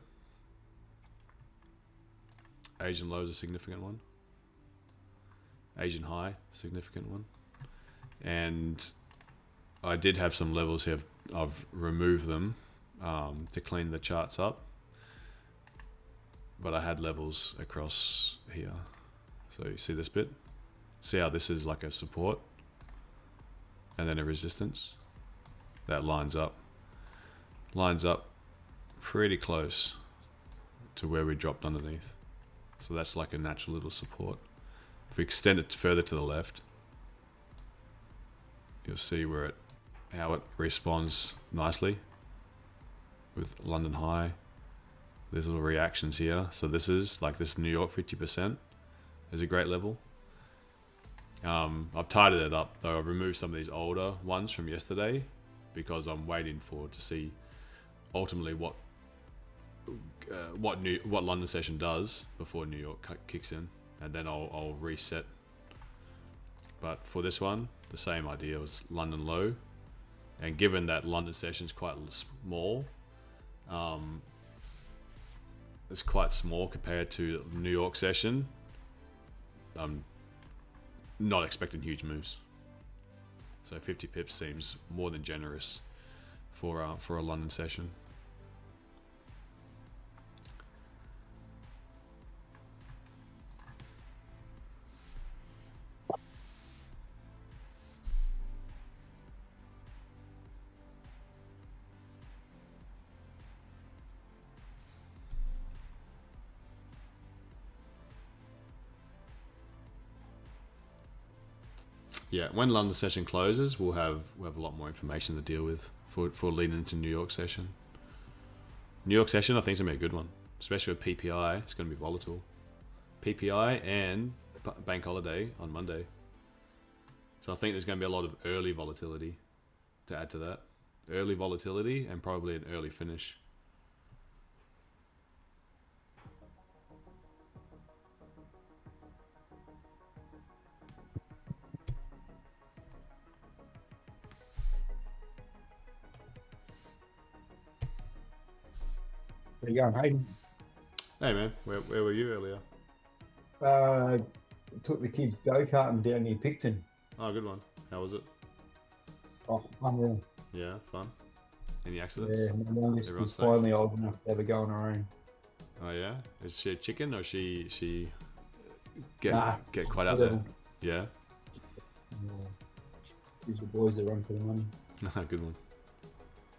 Asian low is a significant one. Asian high, significant one. And I did have some levels here. I've removed them to clean the charts up. But I had levels across here. So you see this bit? See how this is like a support and then a resistance? That lines up. Lines up pretty close to where we dropped underneath. So that's like a natural little support. If we extend it further to the left, you'll see how it responds nicely with London high. There's little reactions here. So this is like this New York 50% is a great level. I've tidied it up though. I've removed some of these older ones from yesterday because I'm waiting to see ultimately what London session does before New York kicks in, and then I'll reset. But for this one, the same idea was London low, and given that London session is quite small, it's quite small compared to New York session. I'm not expecting huge moves. So 50 pips seems more than generous for a London session. Yeah, when London session closes, we'll have a lot more information to deal with for leading into New York session. New York session, I think, is gonna be a good one. especially with PPI. It's going to be volatile. PPI and bank holiday on Monday. So I think there's going to be a lot of early volatility to add to that. Early volatility and probably an early finish. Where you going, Hayden? Hey man, where were you earlier? Took the kids go-karting down near Picton. Oh, good one. How was it? Oh, unreal. Yeah, fun. Any accidents? Yeah, my youngest Everyone's was safe? finally old enough to ever go on her own. Oh yeah? Is she a chicken or she get Nah, quite out whatever. there? Yeah? Use the boys that run for the money. Good one.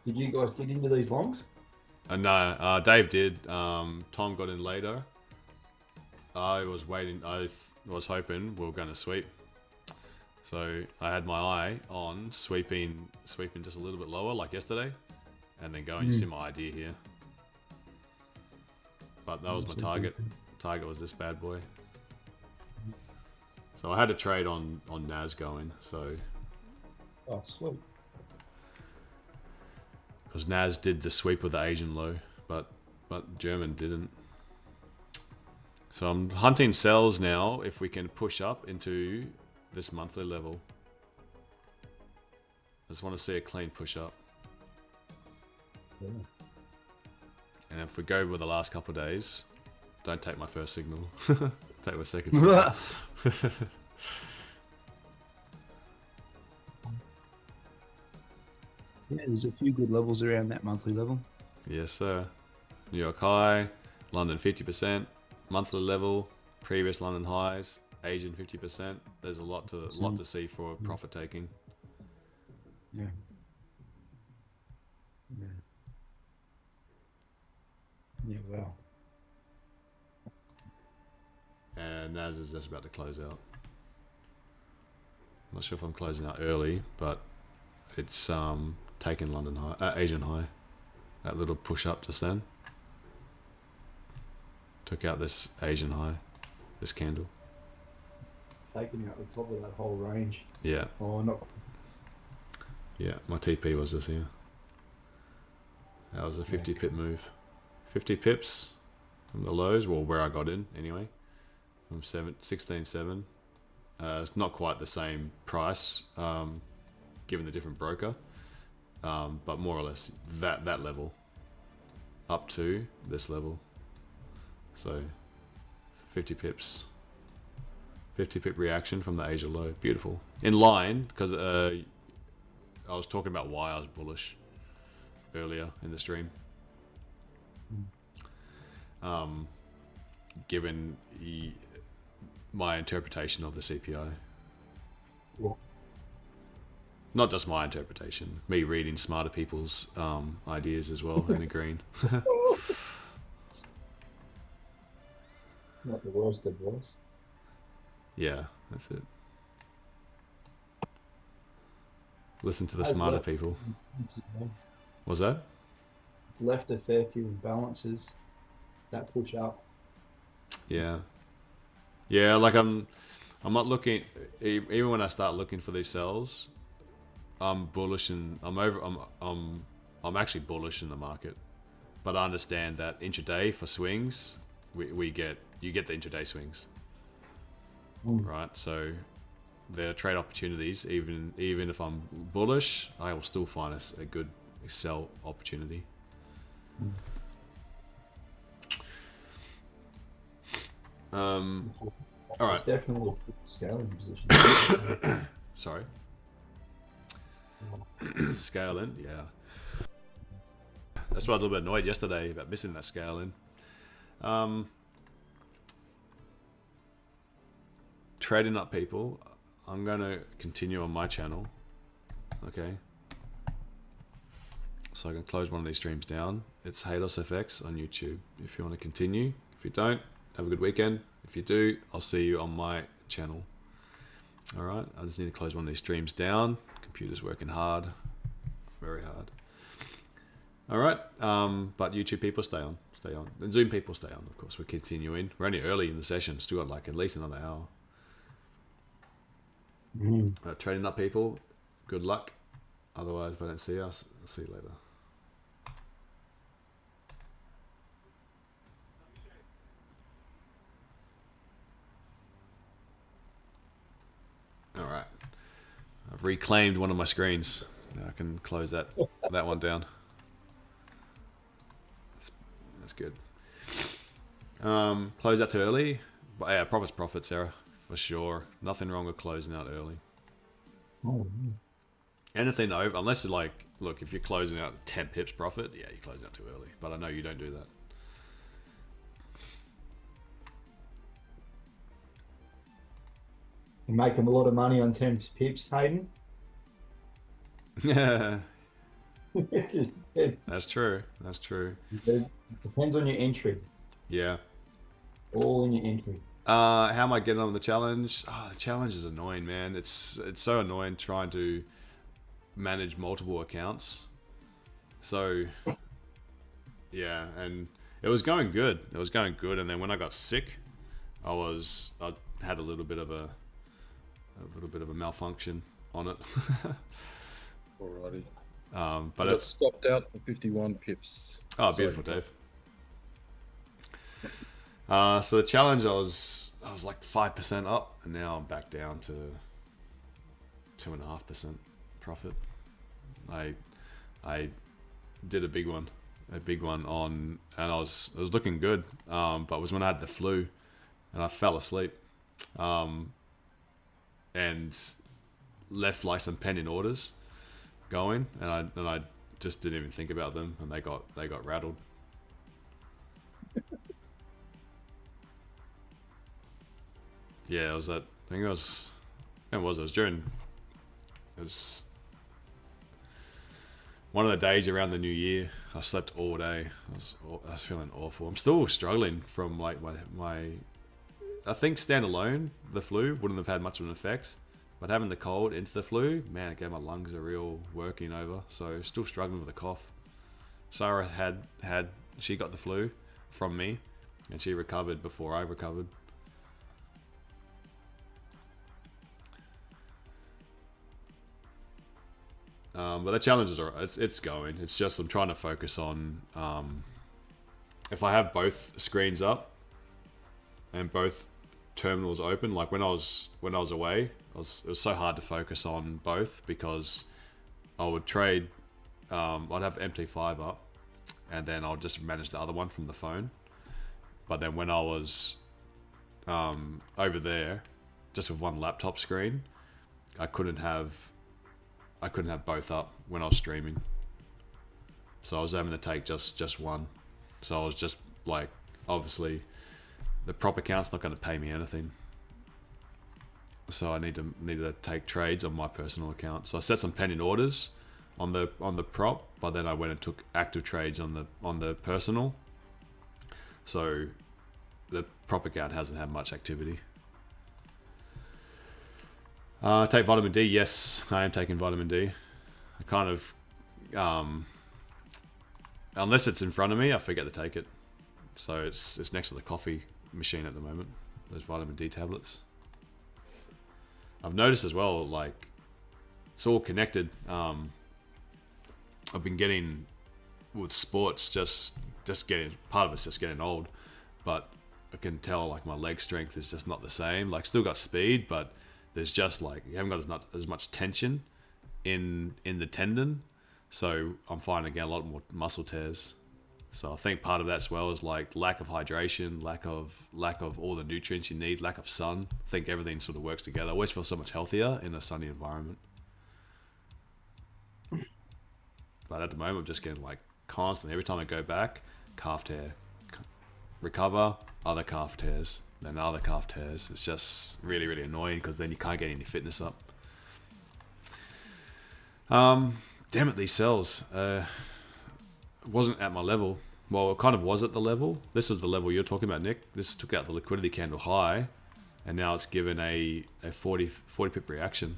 Did you guys get into these longs? No, Dave did. Tom got in later. I was waiting. I was hoping we were going to sweep. So I had my eye on sweeping just a little bit lower, like yesterday, and then going. You see my idea here. But that was my target. Target was this bad boy. So I had a trade on NAS going. So Oh, sweet. because NAS did the sweep with the Asian low, but German didn't. So I'm hunting sells now if we can push up into this monthly level. I just want to see a clean push up. Yeah. And if we go with the last couple of days, don't take my first signal. Take my second signal. Yeah, there's a few good levels around that monthly level. Yes, sir. New York high, London 50%, monthly level, previous London highs, Asian 50%. There's a lot to see for profit taking. Yeah. Yeah. Yeah, well. And NAS is just about to close out. Not sure if I'm closing out early, but it's taken London high, Asian high. That little push up just then. Took out this Asian high, this candle. Taking out the top of that whole range. Yeah, Oh, not. yeah. My TP was this here. That was a 50 pip move. 50 pips from the lows, well, where I got in anyway. From 16.7. It's not quite the same price, given the different broker, but more or less that level up to this level. So 50 pips, 50 pip reaction from the Asia low. Beautiful. In line, because I was talking about why I was bullish earlier in the stream. Given my interpretation of the CPI. Yeah. Not just my interpretation, me reading smarter people's ideas as well and agreeing. Not the worst of worst. Yeah, that's it. Listen to the How's smarter that? people. Was that? Left a fair few imbalances. That push up. Yeah. Yeah, like I'm not looking, even when I start looking for these sells, I'm bullish and I'm actually bullish in the market. But I understand that intraday for swings, you get the intraday swings. Right? So there are trade opportunities, even if I'm bullish, I will still find a good sell opportunity. All right. It's definitely a scaling position. Sorry. Scale in, yeah. That's why I was a little bit annoyed yesterday about missing that scale in. Trading up people, I'm going to continue on my channel. Okay. So I can close one of these streams down. It's Haydos FX on YouTube if you want to continue. If you don't, have a good weekend. If you do, I'll see you on my channel. All right, I just need to close one of these streams down. Computer's working hard, very hard. All right, but YouTube people, stay on. Stay on. And Zoom people stay on, of course. We're continuing. We're only early in the session. Still got like at least another hour. Trading up, people. Good luck. Otherwise, if I don't see us, I'll see you later. All right. I've reclaimed one of my screens. Now I can close that one down. That's good. Close out too early. But yeah, profit, Sarah, for sure. Nothing wrong with closing out early. Oh, Anything over, unless you're like, look, if you're closing out 10 pips profit, yeah, you're closing out too early. But I know you don't do that. You're making a lot of money on 10 pips, Hayden. Yeah. That's true. That's true. It depends on your entry. Yeah. All in your entry. How am I getting on the challenge? Oh, the challenge is annoying, man. It's so annoying trying to manage multiple accounts. So yeah, and it was going good. It was going good, and then when I got sick, I had a little bit of a malfunction on it. Alrighty. But Got it's stopped out for 51 pips. oh, beautiful, Dave. So the challenge, I was like 5% up, and now I'm back down to 2.5% profit. I did a big one on, and I was looking good. But it was when I had the flu, and I fell asleep, and left like some pending orders going, and I just didn't even think about them, and they got rattled. Yeah, it was that. I think it was. When was it? It was during. It was one of the days around the new year. I slept all day. I was feeling awful. I'm still struggling from like my. I think standalone, the flu wouldn't have had much of an effect, but having the cold into the flu, man, it gave my lungs a real working over. So still struggling with a cough. Sarah she got the flu from me, and she recovered before I recovered. But the challenge is alright. It's going. It's just I'm trying to focus on if I have both screens up and both terminals open. Like when I was away, it was so hard to focus on both because I would trade. I'd have MT5 up, and then I'll just manage the other one from the phone. But then when I was over there, just with one laptop screen, I couldn't have both up when I was streaming. So I was having to take just one. So I was just like, obviously, the prop account's not going to pay me anything. So I need to take trades on my personal account. So I set some pending orders on the prop, but then I went and took active trades on the personal. So the prop account hasn't had much activity. Take vitamin D. Yes, I am taking vitamin D. I kind of, unless it's in front of me, I forget to take it. So it's next to the coffee machine at the moment. Those vitamin D tablets. I've noticed as well, like it's all connected. I've been getting with sports, just getting part of it's just getting old, but I can tell like my leg strength is just not the same. Like still got speed, but there's just like you haven't got as much tension in the tendon, so I'm finding again a lot more muscle tears. So I think part of that as well is like lack of hydration, lack of all the nutrients you need, lack of sun. I think everything sort of works together. I always feel so much healthier in a sunny environment. But at the moment, I'm just getting like constantly every time I go back, calf tear, recover, other calf tears, then other calf tears. It's just really, really annoying because then you can't get any fitness up. Damn it, these cells. It wasn't at my level. Well, it kind of was at the level. This was the level you're talking about, Nick. This took out the liquidity candle high, and now it's given a 40 pip reaction.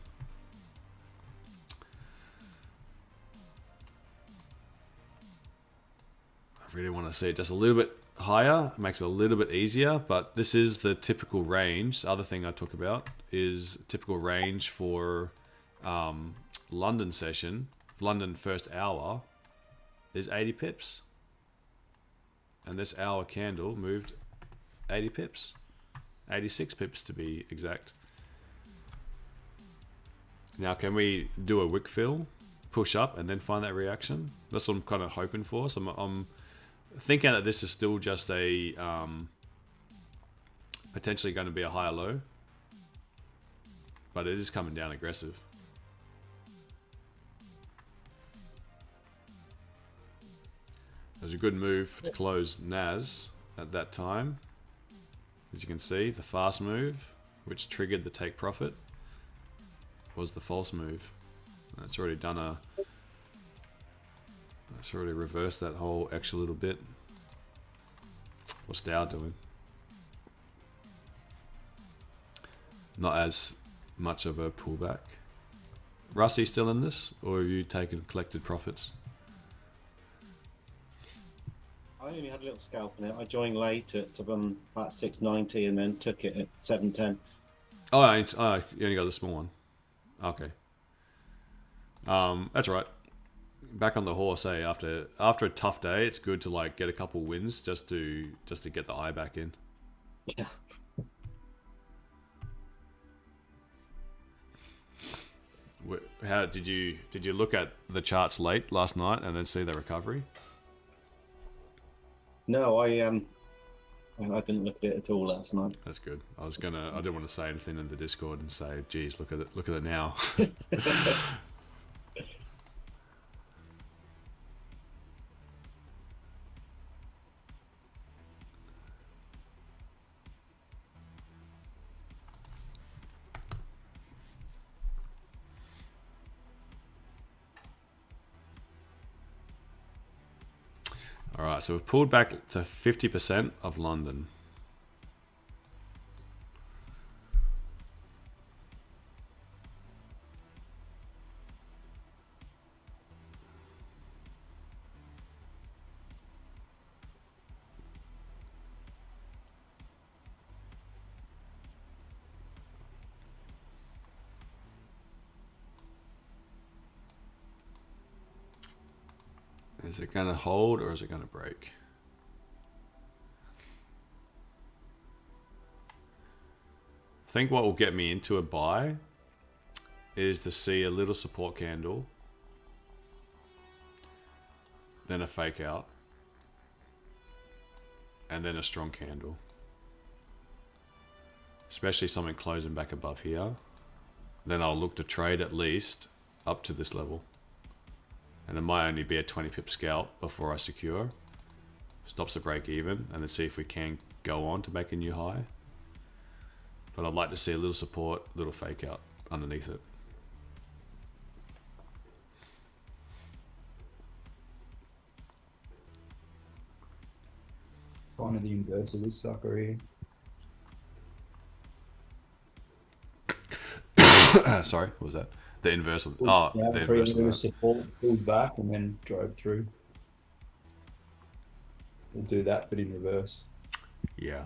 I've really want to see it just a little bit higher. It makes it a little bit easier, but this is the typical range. The other thing I talk about is typical range for London session. London first hour is 80 pips. And this hour candle moved 80 pips. 86 pips to be exact. Now, can we do a wick fill, push up, and then find that reaction? That's what I'm kind of hoping for. So I'm thinking that this is still just a potentially going to be a higher low, but it is coming down aggressive. It was a good move to close NAS at that time. As you can see, the fast move, which triggered the take profit, was the false move. That's already done a... That's already reversed that whole extra little bit. What's Dow doing? Not as much of a pullback. Rusty still in this, or have you taken collected profits? I only had a little scalp in it. I joined late at about 690 and then took it at 710. Oh, you only got the small one. Okay. That's right. Back on the horse, eh? After a tough day, it's good to like get a couple wins just to get the eye back in. Yeah. How did you look at the charts late last night and then see the recovery? No, I didn't look at it at all last night. That's good. I didn't want to say anything in the Discord and say, geez, look at it now. Alright, so we've pulled back to 50% of London. Is it going to hold or is it going to break? I think what will get me into a buy is to see a little support candle, then a fake out, and then a strong candle. Especially something closing back above here. Then I'll look to trade at least up to this level. And it might only be a 20 pip scalp before I secure. Stops at break even, and then see if we can go on to make a new high. But I'd like to see a little support, little fake out underneath it. Kind of the inverse of this sucker here. Sorry, what was that? The inverse of the inverse inverse of that. support, pulled back and then drove through. We'll do that, but in reverse. Yeah.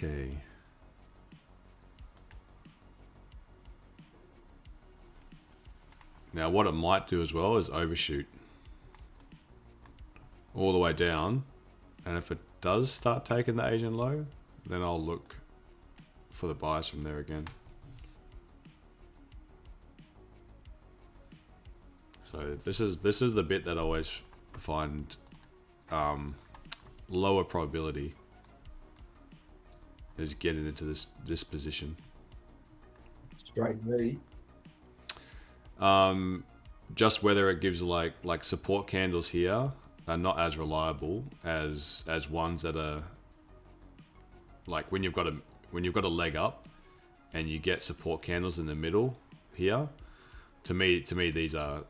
Okay. Now what it might do as well is overshoot all the way down, and if it does start taking the Asian low, then I'll look for the buys from there again. So this is the bit that I always find lower probability is getting into this position. Straight V. Just whether it gives like support candles here are not as reliable as ones that are like when you've got a leg up and you get support candles in the middle here. To me these are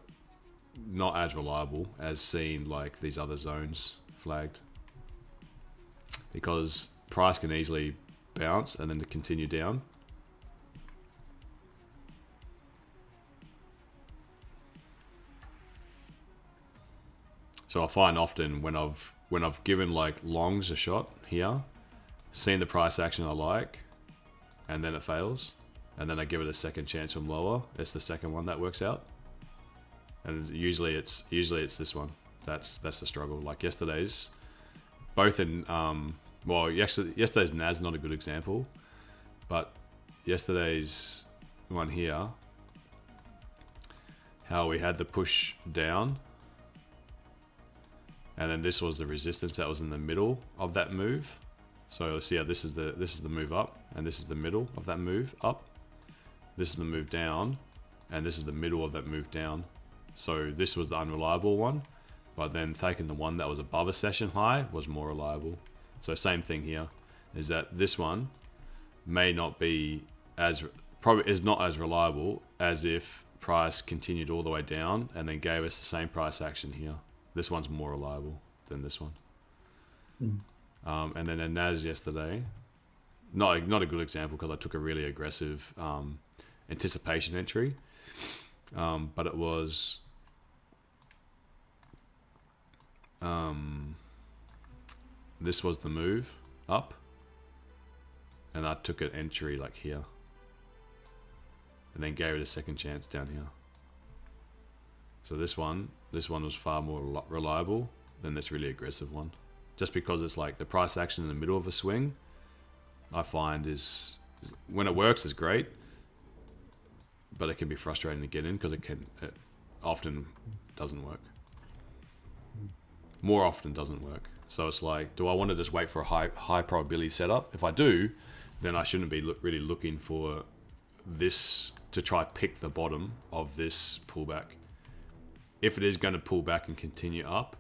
not as reliable as seeing like these other zones flagged, because price can easily bounce and then continue down. So I find often when I've given like longs a shot here, seen the price action I like, and then it fails, and then I give it a second chance from lower, it's the second one that works out. And usually it's this one that's the struggle. Like yesterday's, both in well, yesterday's NAS not a good example, but yesterday's one here, how we had the push down, and then this was the resistance that was in the middle of that move. So see how this is the move up, and this is the middle of that move up. This is the move down, and this is the middle of that move down. So this was the unreliable one, but then taking the one that was above a session high was more reliable. So same thing here, is that this one may not be as, probably is not as reliable as if price continued all the way down and then gave us the same price action here. This one's more reliable than this one. And then a NAS yesterday, not a good example because I took a really aggressive anticipation entry, but it was this was the move up, and I took an entry like here, and then gave it a second chance down here. So this one was far more reliable than this really aggressive one, just because it's like the price action in the middle of a swing. I find is when it works is great, but it can be frustrating to get in because it often doesn't work. More often doesn't work. So it's like, do I want to just wait for a high probability setup? If I do, then I shouldn't be really looking for this to try pick the bottom of this pullback. If it is going to pull back and continue up,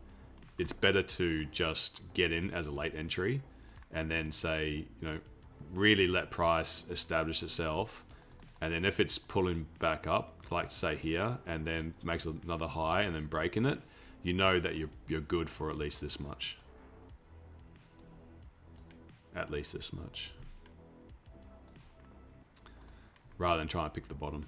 it's better to just get in as a late entry and then say, really let price establish itself. And then if it's pulling back up, like say here, and then makes another high and then breaking it, you know that you're good for at least this much. At least this much. Rather than trying to pick the bottom.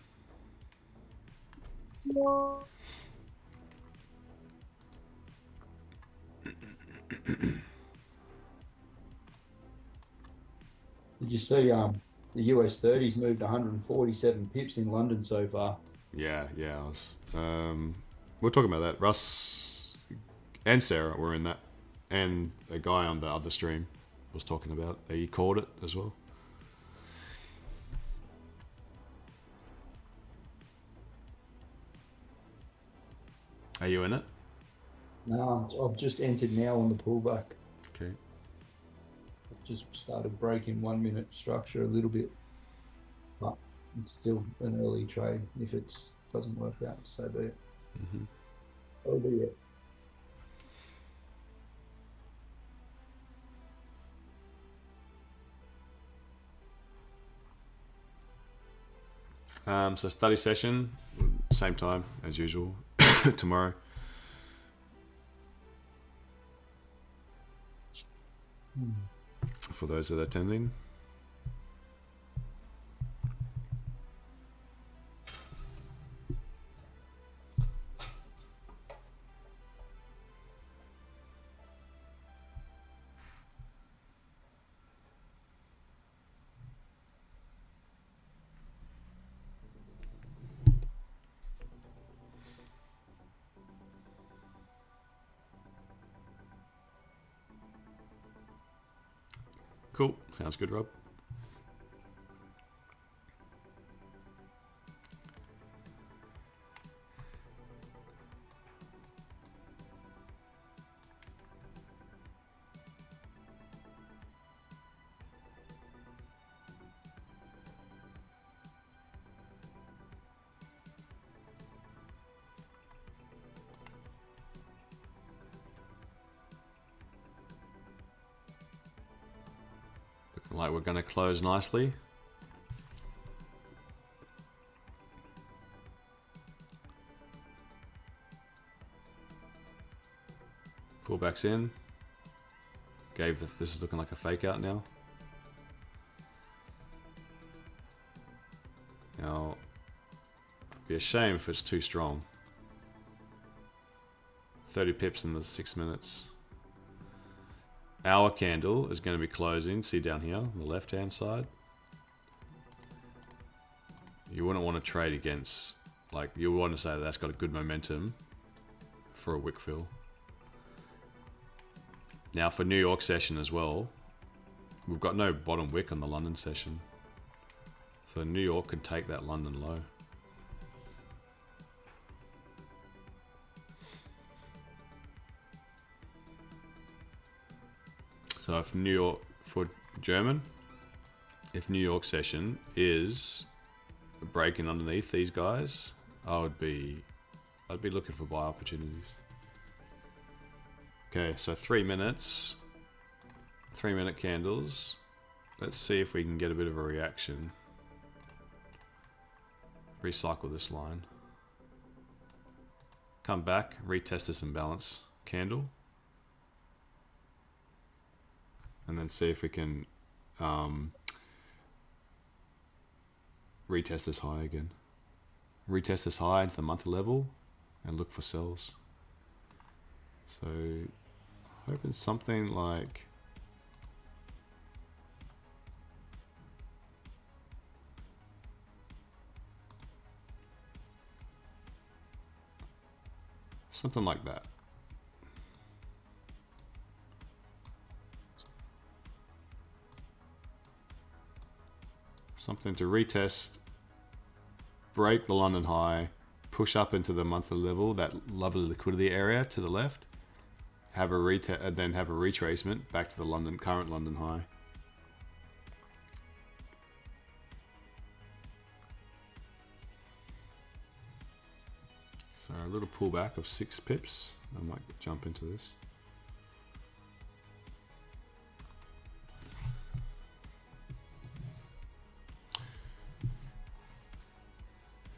Did you see the US 30s moved 147 pips in London so far? Yeah, I was. We're talking about that. Russ and Sarah were in that, and a guy on the other stream was talking about it. He called it as well. Are you in it? No, I've just entered now on the pullback. Okay. I've just started breaking 1 minute structure a little bit, but it's still an early trade. If it doesn't work out, so be it. Mm-hmm. So be it. So study session, same time as usual tomorrow. For those that are attending. Cool. Sounds good, Rob. Looking like we're going to close nicely. Pullbacks in. This is looking like a fake out now. Now, it'd be a shame if it's too strong. 30 pips in the 6 minutes. Hour candle is going to be closing. See down here on the left hand side. You wouldn't want to trade against, like, you want to say that that's got a good momentum for a wick fill. Now for New York session as well, we've got no bottom wick on the London session. So New York can take that London low. So if New York, for German, if New York session is breaking underneath these guys, I'd be looking for buy opportunities. Okay, so 3 minutes, 3 minute candles. Let's see if we can get a bit of a reaction. Recycle this line. Come back, retest this imbalance candle. And then see if we can retest this high again. Retest this high into the monthly level and look for sells. So hoping something like that. Something to retest, break the London high, push up into the monthly level, that lovely liquidity area to the left, have a then have a retracement back to the current London high. So a little pullback of 6 pips. I might jump into this.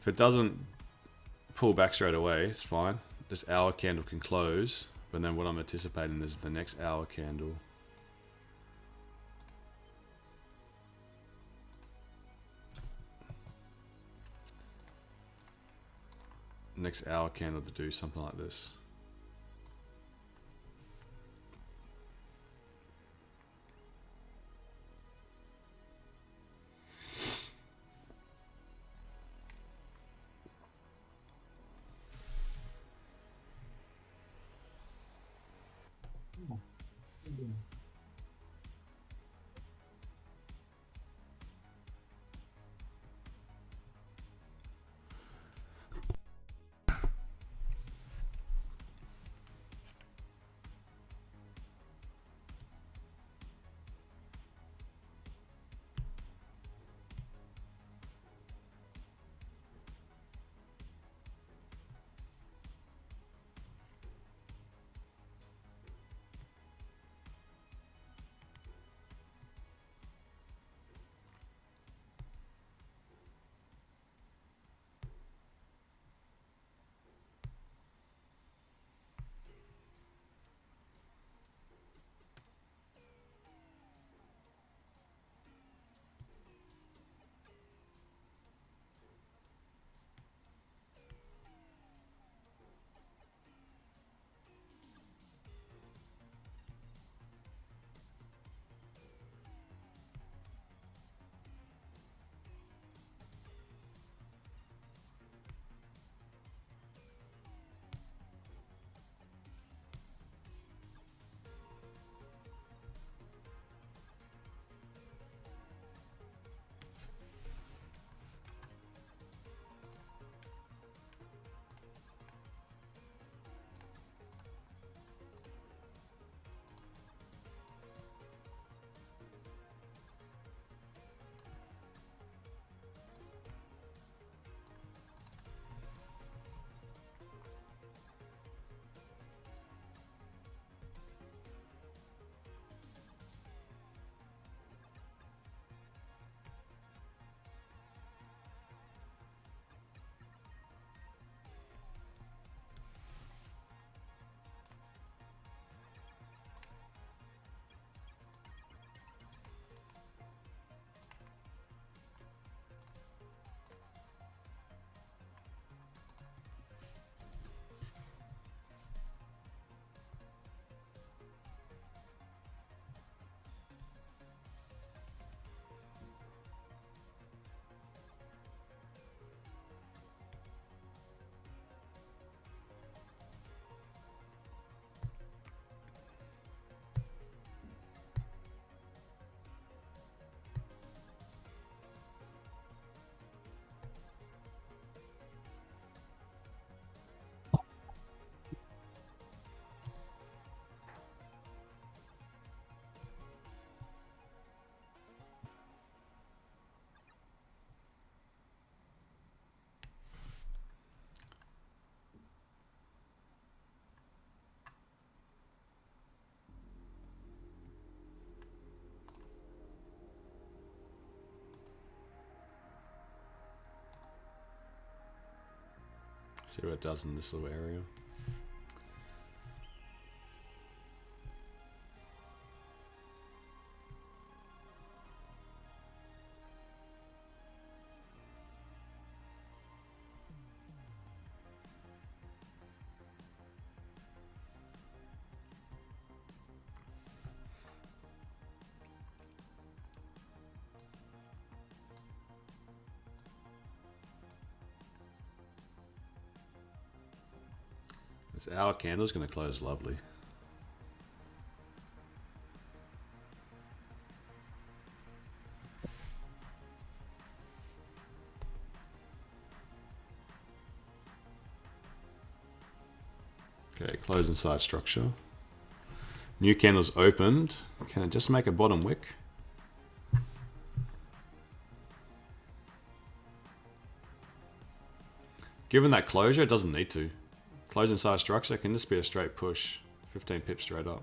If it doesn't pull back straight away, it's fine. This hour candle can close, but then what I'm anticipating is the next hour candle. Next hour candle to do something like this. See what it does in this little area. This hour candle is going to close lovely. Okay, close inside structure. New candles opened. Can it just make a bottom wick? Given that closure, it doesn't need to. Close inside structure can just be a straight push, 15 pips straight up.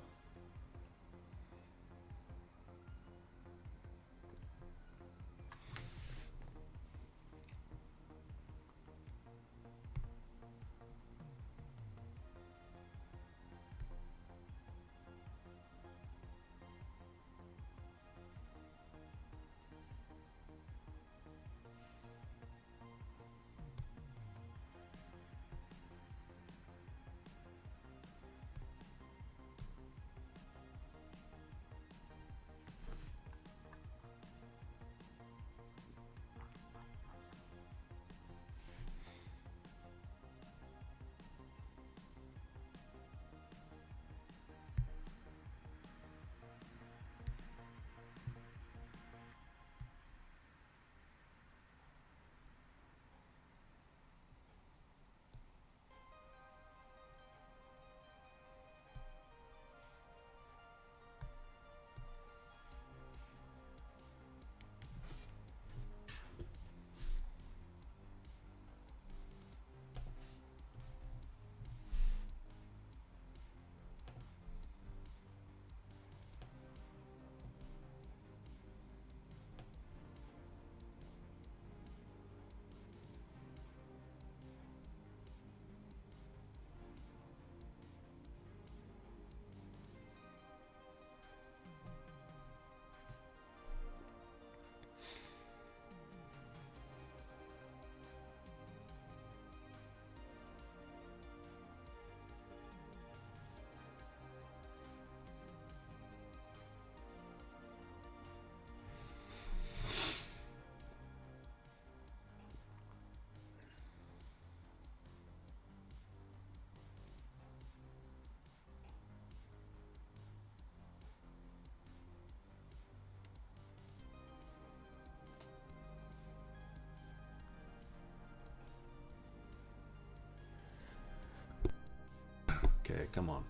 Okay, come on.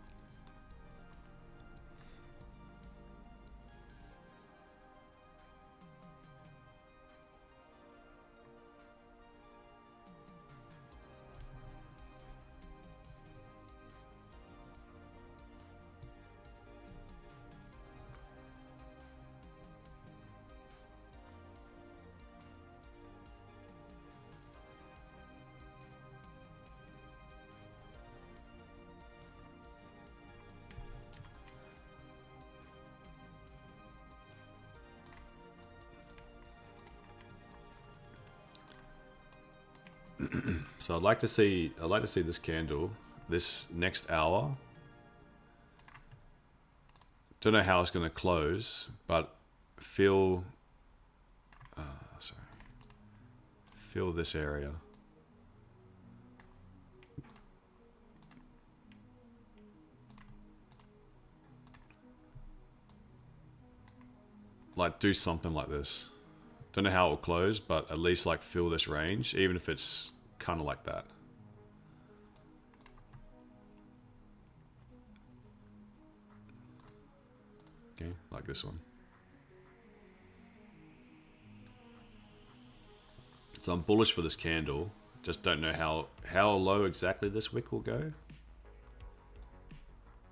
So I'd like to see this candle this next hour. Don't know how it's going to close, but feel feel this area. Like do something like this. Don't know how it will close, but at least like feel this range, even if it's kind of like that. Okay, like this one. So I'm bullish for this candle. Just don't know how low exactly this wick will go.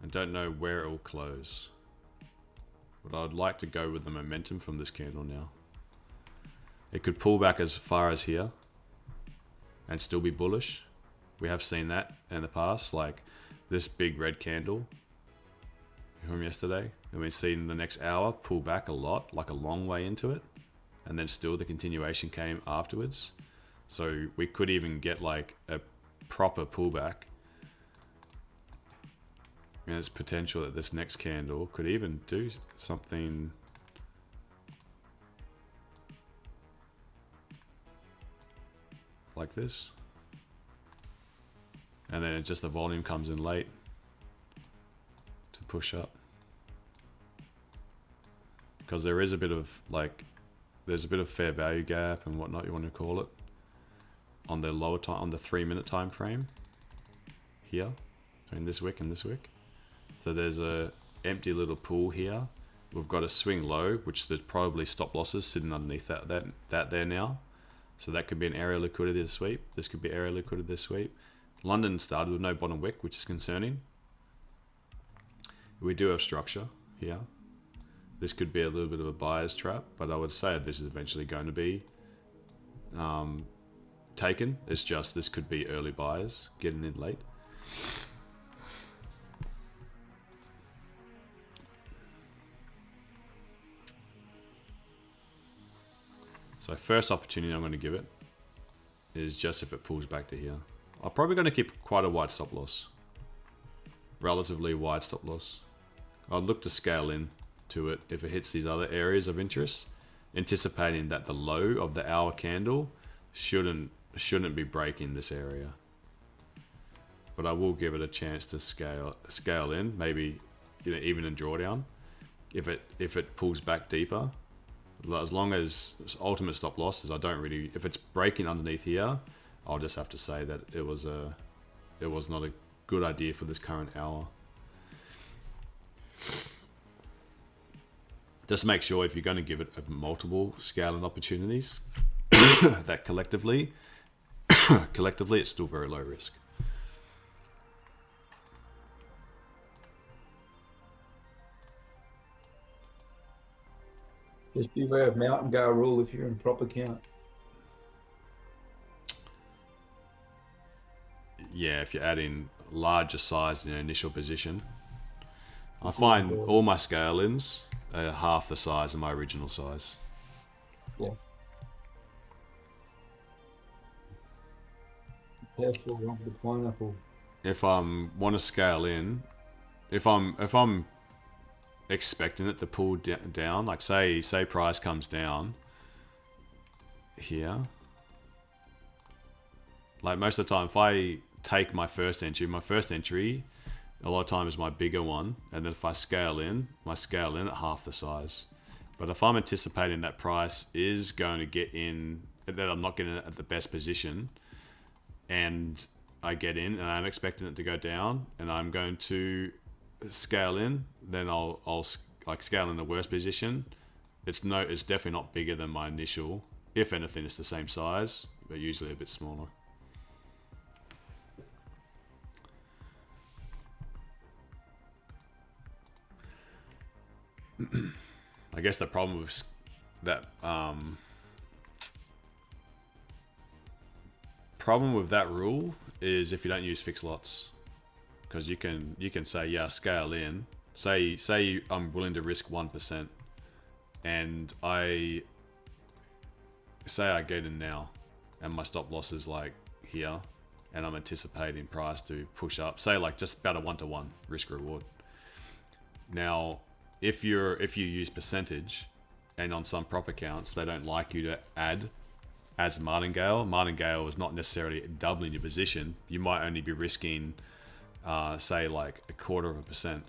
I don't know where it will close. But I'd like to go with the momentum from this candle now. It could pull back as far as here and still be bullish. We have seen that in the past, like this big red candle from yesterday, and we've seen the next hour pull back a lot, like a long way into it, and then still the continuation came afterwards. So we could even get like a proper pullback, and there's potential that this next candle could even do something like this, and then it's just the volume comes in late to push up, because there is a bit of like, there's a bit of fair value gap and whatnot you want to call it on the lower time, on the 3-minute time frame here between this wick and this wick. So there's a empty little pool here. We've got a swing low, which there's probably stop losses sitting underneath that there now. So that could be an area liquidity to sweep. This could be area liquidity to sweep. London started with no bottom wick, which is concerning. We do have structure here. This could be a little bit of a buyer's trap, but I would say this is eventually going to be taken. It's just this could be early buyers getting in late. So first opportunity I'm going to give it is just if it pulls back to here. I'm probably going to keep quite a wide stop loss. Relatively wide stop loss. I'd look to scale in to it if it hits these other areas of interest, anticipating that the low of the hour candle shouldn't be breaking this area. But I will give it a chance to scale in, maybe even in drawdown if it pulls back deeper. As long as ultimate stop loss is, I don't really, if it's breaking underneath here, I'll just have to say that it was not a good idea for this current hour. Just make sure if you're going to give it multiple scaling opportunities that collectively it's still very low risk. Just beware of mountain goat rule if you're in proper count. Yeah, if you're adding larger size in your initial position. I find all my scale-ins are half the size of my original size. Yeah. Careful of the pineapple. If I want to scale in, if I'm expecting it to pull down, like say price comes down here, like most of the time if I take my first entry a lot of times is my bigger one, and then if I scale in, at half the size. But if I'm anticipating that price is going to get in, that I'm not getting it at the best position, and I get in and I'm expecting it to go down and I'm going to scale in, then I'll like scale in the worst position. It's definitely not bigger than my initial. If anything, it's the same size, but usually a bit smaller. I guess the problem with that rule is if you don't use fixed lots, because you can say, yeah, scale in. Say I'm willing to risk 1%, and I get in now, and my stop loss is like here, and I'm anticipating price to push up. Say like just about a 1-to-1 risk reward. Now, if you use percentage, and on some prop accounts they don't like you to add as martingale is not necessarily doubling your position. You might only be risking say like 0.25%,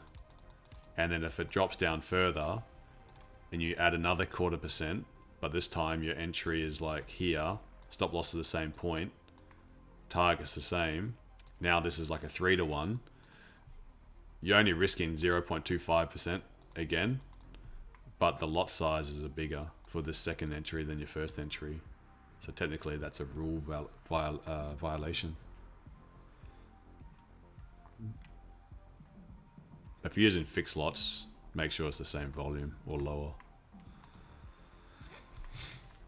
and then if it drops down further and you add another 0.25%, but this time your entry is like here, stop loss is the same point, target's the same, now this is like a 3-to-1, you're only risking 0.25% again, but the lot sizes are bigger for this second entry than your first entry. So technically that's a rule violation. If you're using fixed lots, make sure it's the same volume or lower.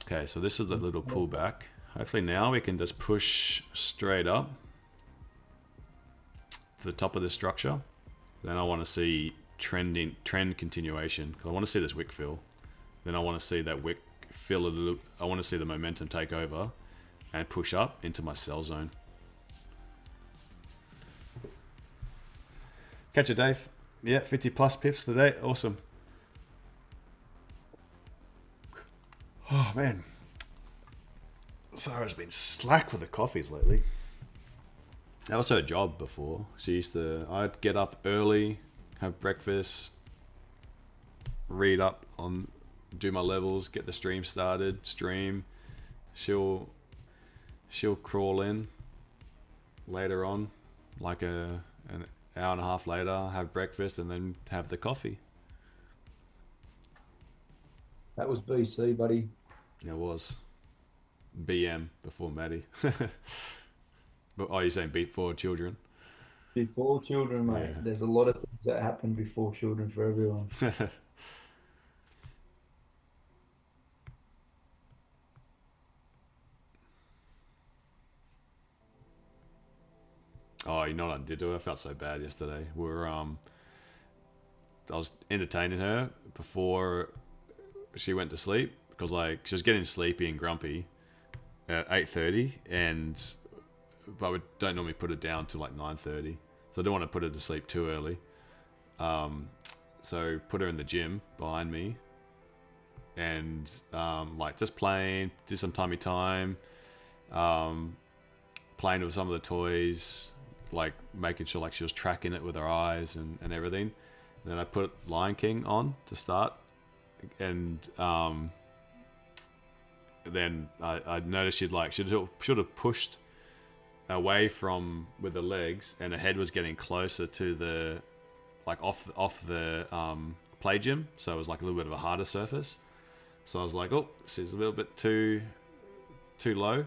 Okay, so this is the little pullback. Hopefully now we can just push straight up to the top of this structure, then I want to see trend continuation. 'Cause I want to see this wick fill. Then I want to see that wick fill a little. I want to see the momentum take over and push up into my sell zone. Catch you, Dave. Yeah, 50 plus pips today. Awesome. Oh man, Sarah's been slack with the coffees lately. That was her job before. I'd get up early, have breakfast, read up on, do my levels, get the stream started, stream. She'll crawl in later on, like an hour and a half later, have breakfast, and then have the coffee. That was BC, buddy. It was BM before Maddie. But oh, you're saying before children? Before children, mate. Yeah. There's a lot of things that happen before children for everyone. Oh, you know what I did to her? I felt so bad yesterday. I was entertaining her before she went to sleep because like she was getting sleepy and grumpy at 8:30, but we don't normally put her down till like 9:30, so I don't want to put her to sleep too early. So put her in the gym behind me, and like just playing, did some tummy time, playing with some of the toys, like making sure like she was tracking it with her eyes and everything. And then I put Lion King on to start, and then I noticed should have pushed away from with the legs, and her head was getting closer to the off the play gym, so it was like a little bit of a harder surface. So I was like, oh, this is a little bit too low.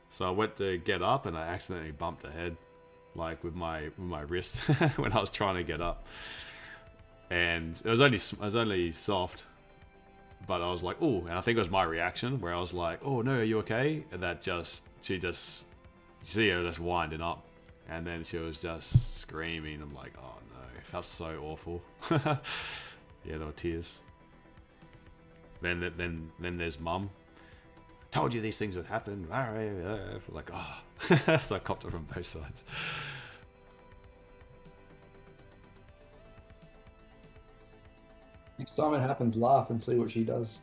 So I went to get up, and I accidentally bumped her head, like with my wrist when I was trying to get up. And it was only soft, but I was like, oh, and I think it was my reaction where I was like, oh no, are you okay? And you see her just winding up, and then she was just screaming. I'm like, oh no, that's so awful. Yeah, there were tears. Then there's mum. Told you these things would happen. Like, oh. So I copped it from both sides. Next time it happens, laugh and see what she does.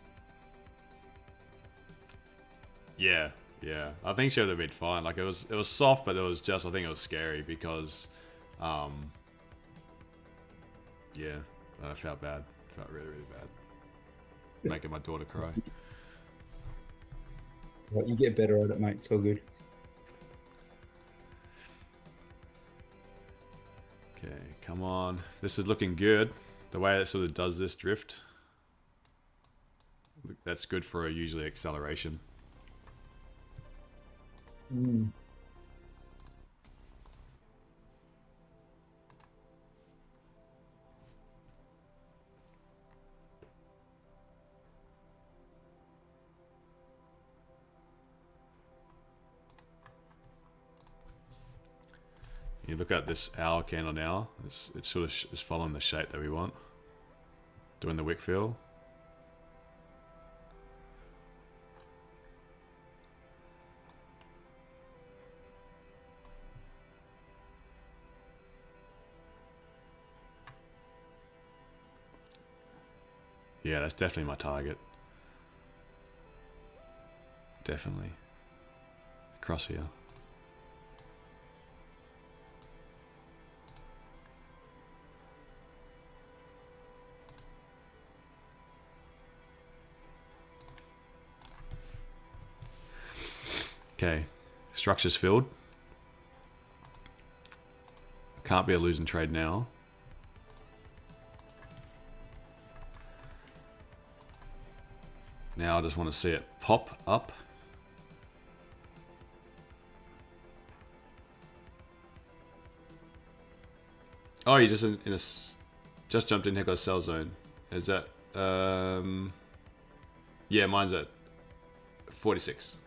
Yeah. I think she would have been fine. Like it was soft, but it was just, I think it was scary because, yeah, I felt bad. Felt really, really bad. Making my daughter cry. Right, you get better at it, mate. It's all good. Okay, come on. This is looking good. The way it sort of does this drift, that's good for usually acceleration. You look at this hour candle now, it's sort of is following the shape that we want. Doing the wick fill. Yeah, that's definitely my target. Definitely. Across here. Okay, structure's filled. Can't be a losing trade now. Now I just want to see it pop up. Oh, you just just jumped in here, got a sell zone. Is that yeah, mine's at 46.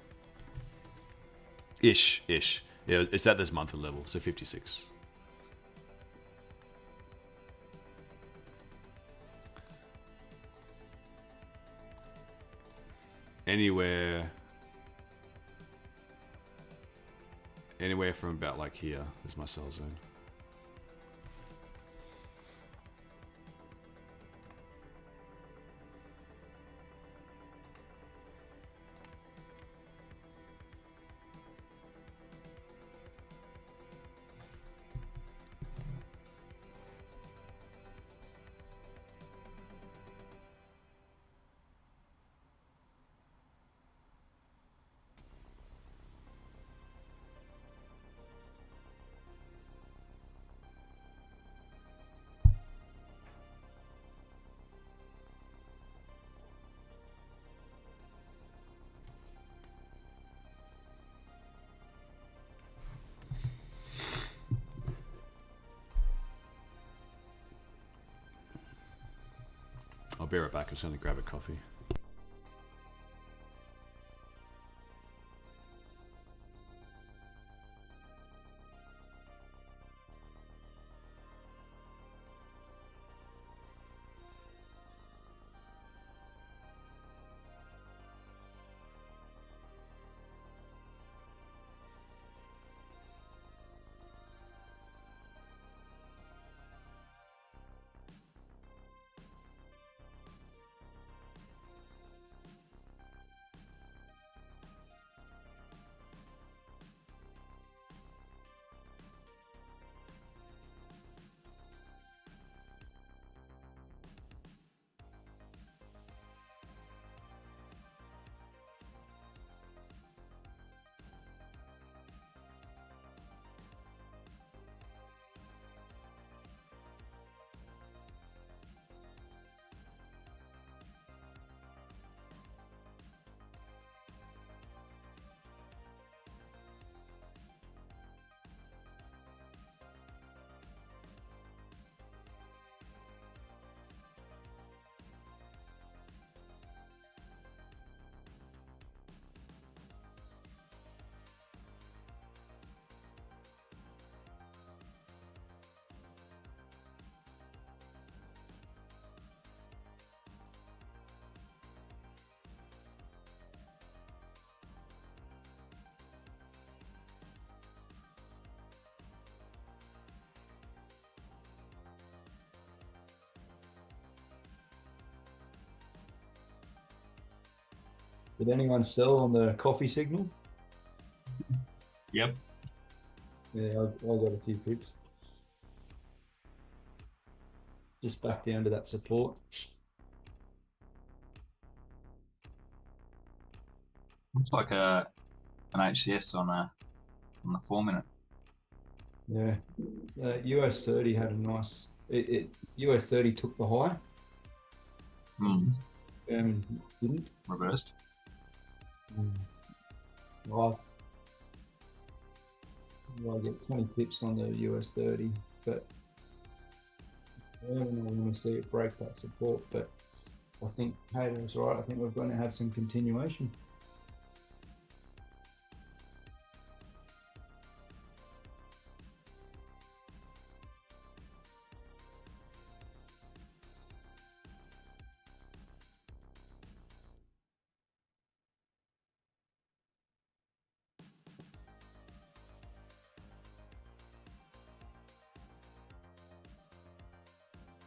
Ish. Yeah, it's at this monthly level, so 56. anywhere from about like here is my sell zone. I'll be right back. I'm just going to grab a coffee. Did anyone sell on the coffee signal? Yep. Yeah, I got a few pips. Just back down to that support. Looks like an HCS on the 4 minute. Yeah, US 30 had a nice. US 30 took the high. Didn't. Reversed. Well, I get 20 pips on the US 30, but I don't want to see it break that support. But I think Haydos right. I think we're going to have some continuation.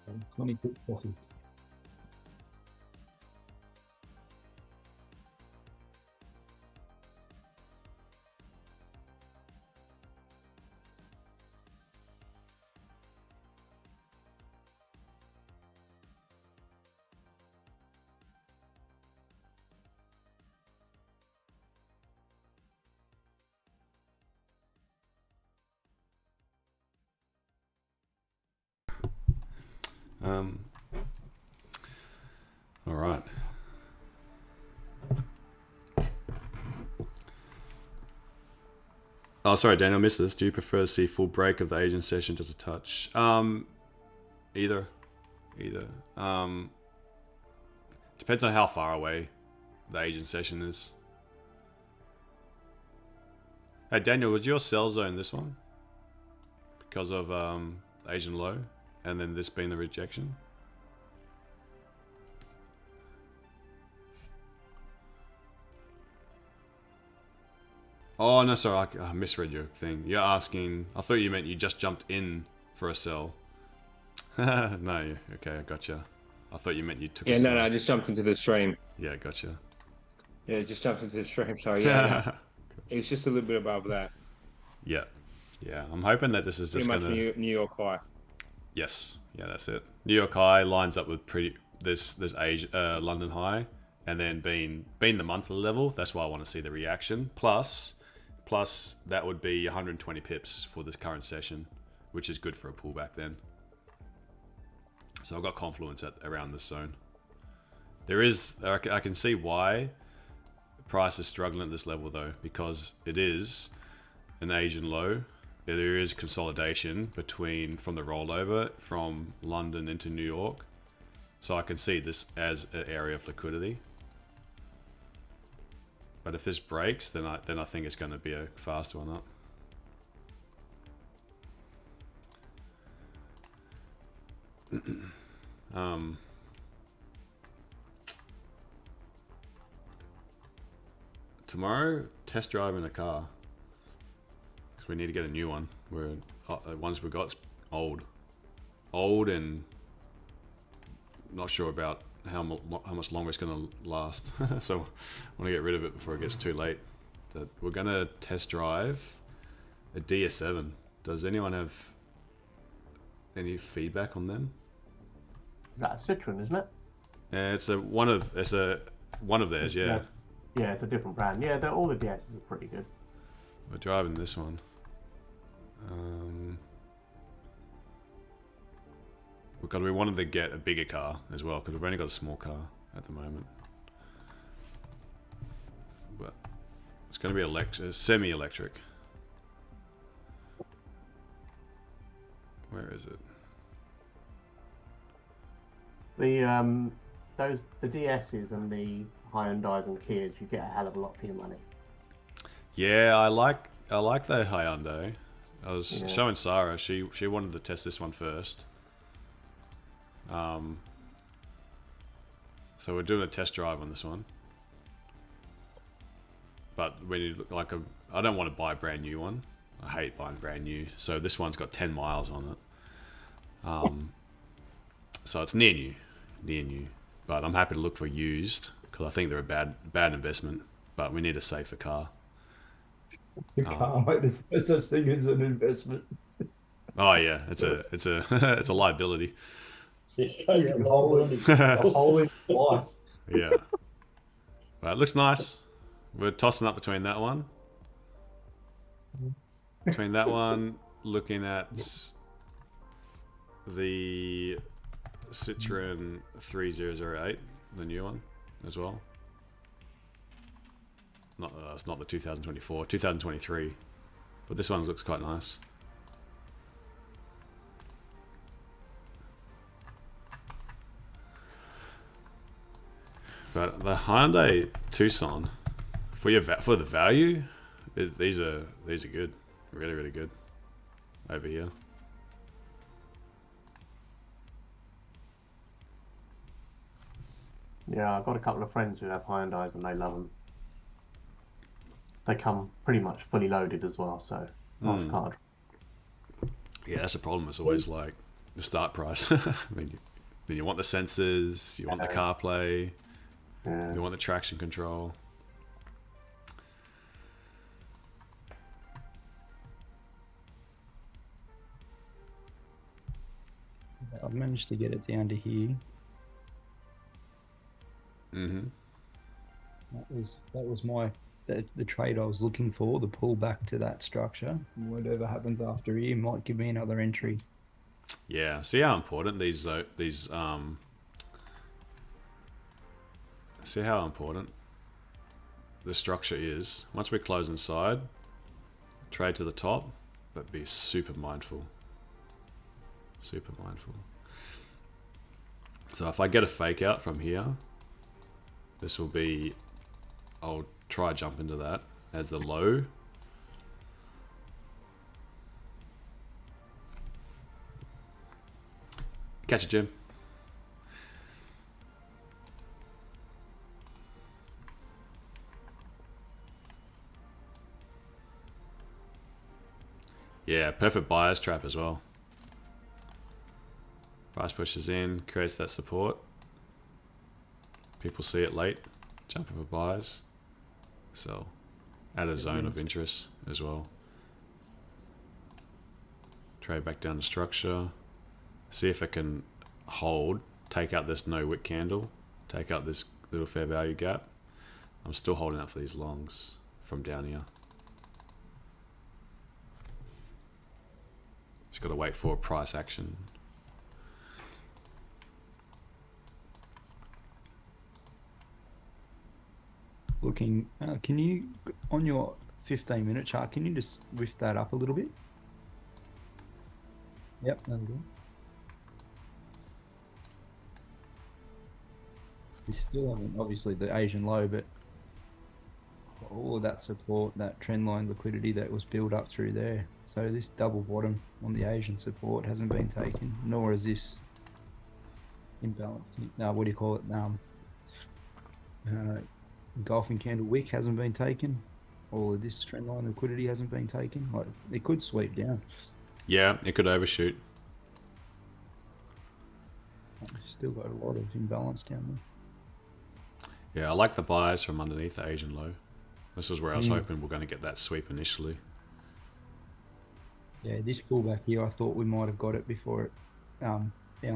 And 20 pip coffee. All right. Oh, sorry, Daniel, I missed this. Do you prefer to see full break of the Asian session just a touch? Either. Depends on how far away the Asian session is. Hey, Daniel, was your sell zone this one? Because of Asian low, and then this being the rejection? Oh, no, sorry, I misread your thing. You're asking... I thought you meant you just jumped in for a sell. No, okay, I gotcha. I thought you meant you took a sell. No, I just jumped into the stream. Yeah, gotcha. Yeah, just jumped into the stream, sorry. Yeah. It's just a little bit above that. Yeah. Yeah, I'm hoping that this is just pretty gonna... much New York high. Yes, yeah, that's it. New York high lines up with this Asia, London high, and then being the monthly level. That's why I want to see the reaction. Plus that would be 120 pips for this current session, which is good for a pullback then. So I've got confluence around this zone. There is, I can see why price is struggling at this level though, because it is an Asian low. There is consolidation from the rollover from London into New York. So I can see this as an area of liquidity. But if this breaks, then I think it's going to be a fast one up. Tomorrow, test driving a car. Because we need to get a new one. The ones we got's old. Old and not sure about how much longer it's going to last. So I want to get rid of it before it gets too late. We're going to test drive a DS7. Does anyone have any feedback on them? Is that a Citroen, isn't it? Yeah, it's one of theirs, yeah. Yeah, it's a different brand. Yeah, all the DSs are pretty good. We're driving this one. We wanted to get a bigger car as well, because we've only got a small car at the moment. But it's going to be semi-electric. Where is it? The DSs and the Hyundais and Kias, you get a hell of a lot for your money. Yeah, I like the Hyundai. I was showing Sarah. She wanted to test this one first. So we're doing a test drive on this one. But when you look like I don't want to buy a brand new one. I hate buying brand new. So this one's got 10 miles on it. So it's near new. But I'm happy to look for used because I think they're a bad investment. But we need a safer car. The car, there's no such thing as an investment. Oh yeah, it's a it's a liability. It's taking the whole in life. Yeah. Well, it looks nice. We're tossing up between that one. Looking at the Citroen 3008, the new one as well. It's not the 2024, 2023, but this one looks quite nice. But the Hyundai Tucson, for the value, these are good, really good over here. Yeah, I've got a couple of friends who have Hyundais and they love them. They come pretty much fully loaded as well, so nice card. Yeah, that's a problem. It's always like the start price. I mean, then you want the sensors, you want the CarPlay, you want the traction control. I've managed to get it down to here. That was the trade I was looking for, the pull back to that structure. Whatever happens after here might give me another entry. Yeah, see how important see how important the structure is. Once we close inside, trade to the top, but be super mindful. Super mindful. So if I get a fake out from here, this will be, I'll try jump into that as the low. Catch it, Jim. Yeah, perfect buyer's trap as well. Price pushes in, creates that support. People see it late, jumping for buyers. So, add a zone of interest as well. Trade back down to structure. See if it can hold. Take out this no wick candle. Take out this little fair value gap. I'm still holding out for these longs from down here. Just got to wait for a price action. Looking, can you, on your 15-minute chart, can you just lift that up a little bit? Yep, that'll do. We still haven't, obviously, the Asian low, but all of that support, that trend line liquidity that was built up through there. So this double bottom on the Asian support hasn't been taken, nor is this imbalance. No, what do you call it? Golfing candle wick hasn't been taken. All of this trend line liquidity hasn't been taken. Like, it could sweep down. Yeah, it could overshoot. Still got a lot of imbalance down there. Yeah, I like the buys from underneath the Asian low. This is where I was hoping we're going to get that sweep initially. Yeah, this pullback here, I thought we might have got it before it found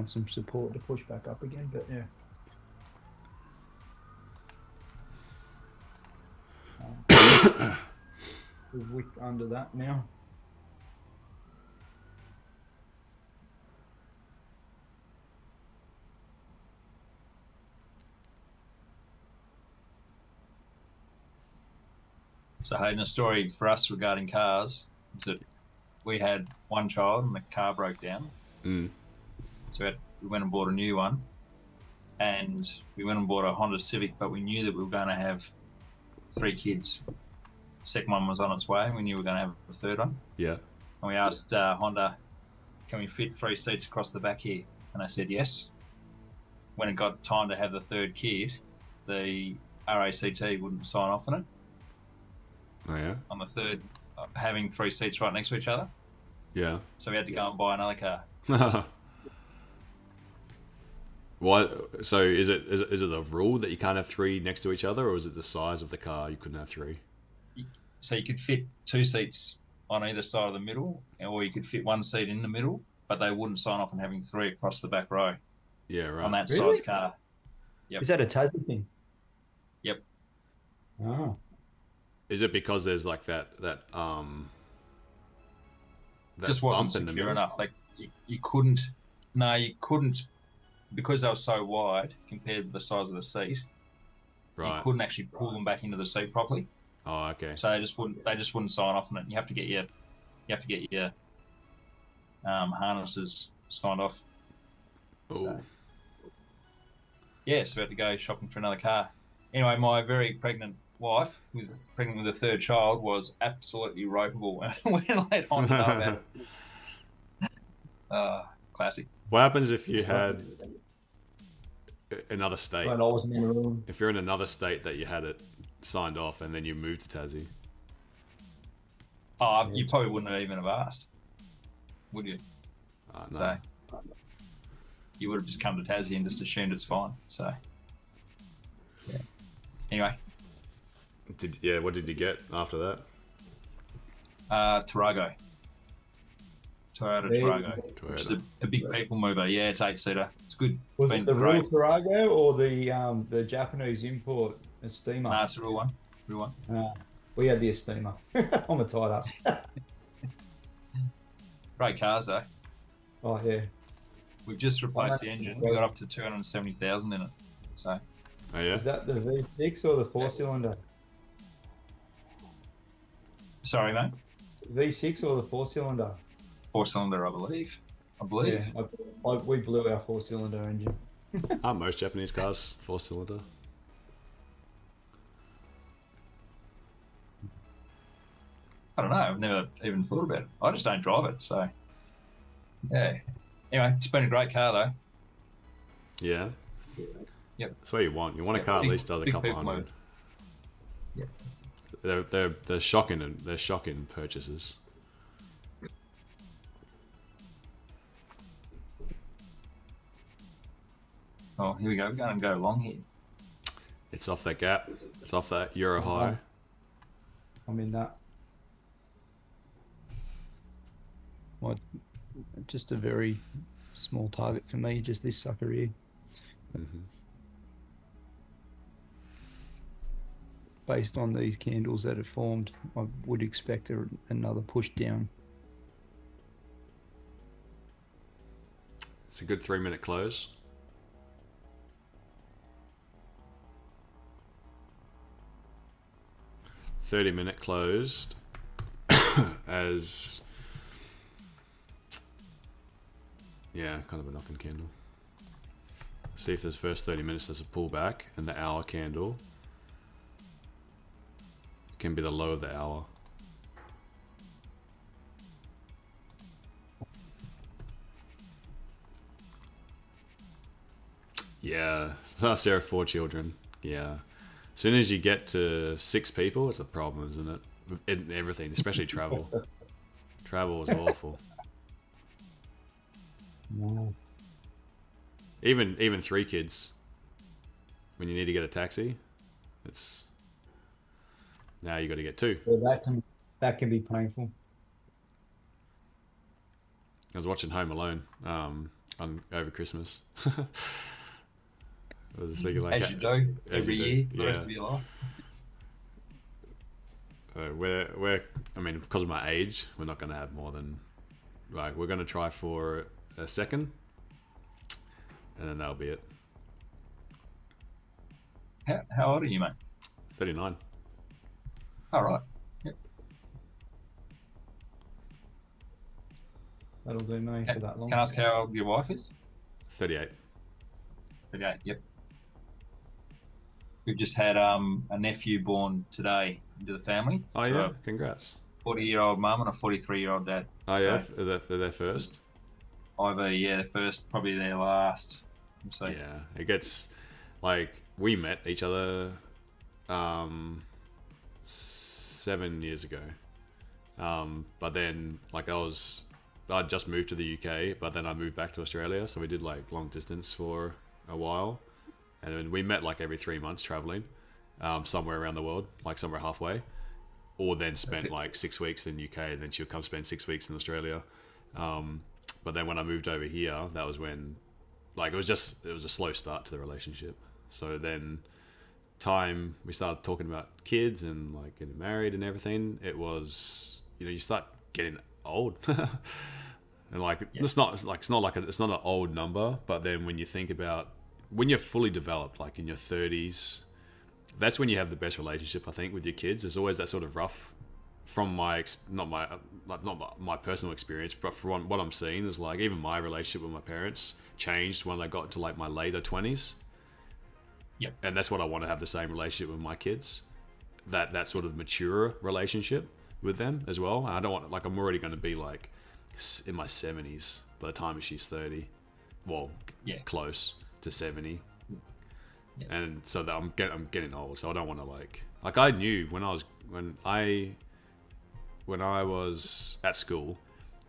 some support to push back up again, but yeah. We've wicked under that now. So Hayden, a story for us regarding cars is that we had one child and the car broke down. So we went and bought a new one, and we went and bought a Honda Civic, but we knew that we were going to have 3 kids. The second one was on its way, and we knew we were going to have a third one. Yeah. And we asked Honda, can we fit 3 seats across the back here? And they said yes. When it got time to have the third kid, the RACT wouldn't sign off on it. Oh yeah? On the third, having 3 seats right next to each other. Yeah. So we had to go and buy another car. What? So is it the rule that you can't have 3 next to each other, or is it the size of the car you couldn't have 3? So you could fit 2 seats on either side of the middle, or you could fit 1 seat in the middle, but they wouldn't sign off on having 3 across the back row. Yeah, right. On that Really? size car. Yep. Is that a Tassie thing? Yep. Oh. Is it because there's like that Just wasn't bump in the secure middle? enough. Like you couldn't. No, you couldn't, because they were so wide compared to the size of the seat. Right. You couldn't actually pull them back into the seat properly. Oh, okay. So they just wouldn't sign off on it. You have to get your harnesses signed off. Oh. So, yeah, so we had to go shopping for another car. Anyway, my very pregnant wife, pregnant with a third child, was absolutely ropeable when I let on know about it. Classic. What happens if you had another state? When I wasn't in the room. If you're in another state that you had it signed off and then you moved to Tassie? Oh, you probably wouldn't have even have asked, would you? No. So you would have just come to Tassie and just assumed it's fine. So yeah. Anyway. What did you get after that? Toyota Tarago, which is a big people mover. Yeah, it's 8-seater. It's good. Was Been it the great. real Tarago or the Japanese import Estima? No, it's a real one. We had the Estima. I'm a tight ass. Great cars though. Oh yeah. We've just replaced the engine. We got up to 270,000 in it. So. Oh yeah. Is that the V6 or the 4-cylinder? Sorry, mate. V6 or the 4-cylinder? 4-cylinder, I believe. Yeah, we blew our 4-cylinder engine. Aren't most Japanese cars 4-cylinder? I don't know. I've never even thought about it. I just don't drive it, so yeah. Anyway, it's been a great car though. Yeah. Yep. That's what you want. You want a car at least does a couple hundred. Yeah. They're shocking. They're shocking purchases. Oh, here we go. We're going to go long here. It's off that gap. It's off that euro high. I'm in that. Well, just a very small target for me, just this sucker here. Based on these candles that have formed, I would expect another push down. It's a good 3-minute close. $30-minute closed as kind of a nothing candle. See if this first 30 minutes there's a pullback, and the hour candle can be the low of the hour. Yeah, Sarah, 4 children. Yeah. As soon as you get to 6 people, it's a problem, isn't it? In everything, especially travel. Travel is awful. Wow. Even 3 kids. When you need to get a taxi, it's now you got to get 2. Well, that can be painful. I was watching Home Alone over Christmas. I was thinking like As you do every year, the rest of your life. I mean, because of my age, we're not going to have more than, like, we're going to try for a second, and then that'll be it. How old are you, mate? 39. All right. Yep. That'll do me for that long. Can I ask how old your wife is? 38. 38, yep. We've just had a nephew born today into the family. Oh, yeah? Congrats. 40-year-old mum and a 43-year-old dad. Oh, so, yeah? They're their first? Either, yeah, the first, probably their last. So. Yeah, it gets, like, we met each other 7 years ago. But then, like, I'd just moved to the UK, but then I moved back to Australia, so we did, like, long distance for a while. And then we met like every 3 months traveling somewhere around the world, like somewhere halfway, or then spent like 6 weeks in UK, and then she'll come spend 6 weeks in Australia. But then when I moved over here, that was when, like, it was a slow start to the relationship. So then we started talking about kids and like getting married and everything. It was, you start getting old. And like, yeah. It's not an old number, but then when you think about when you're fully developed, like in your 30s, that's when you have the best relationship, I think, with your kids. There's always that sort of rough, from not my personal experience, but from what I'm seeing is like even my relationship with my parents changed when I got to like my later 20s. Yep. And that's what I want to have, the same relationship with my kids, that sort of mature relationship with them as well. And I don't want, like, I'm already going to be like in my 70s by the time she's 30. Well, yeah, close to 70. Yeah. And so that I'm getting old, so I don't want to like I knew when I was at school,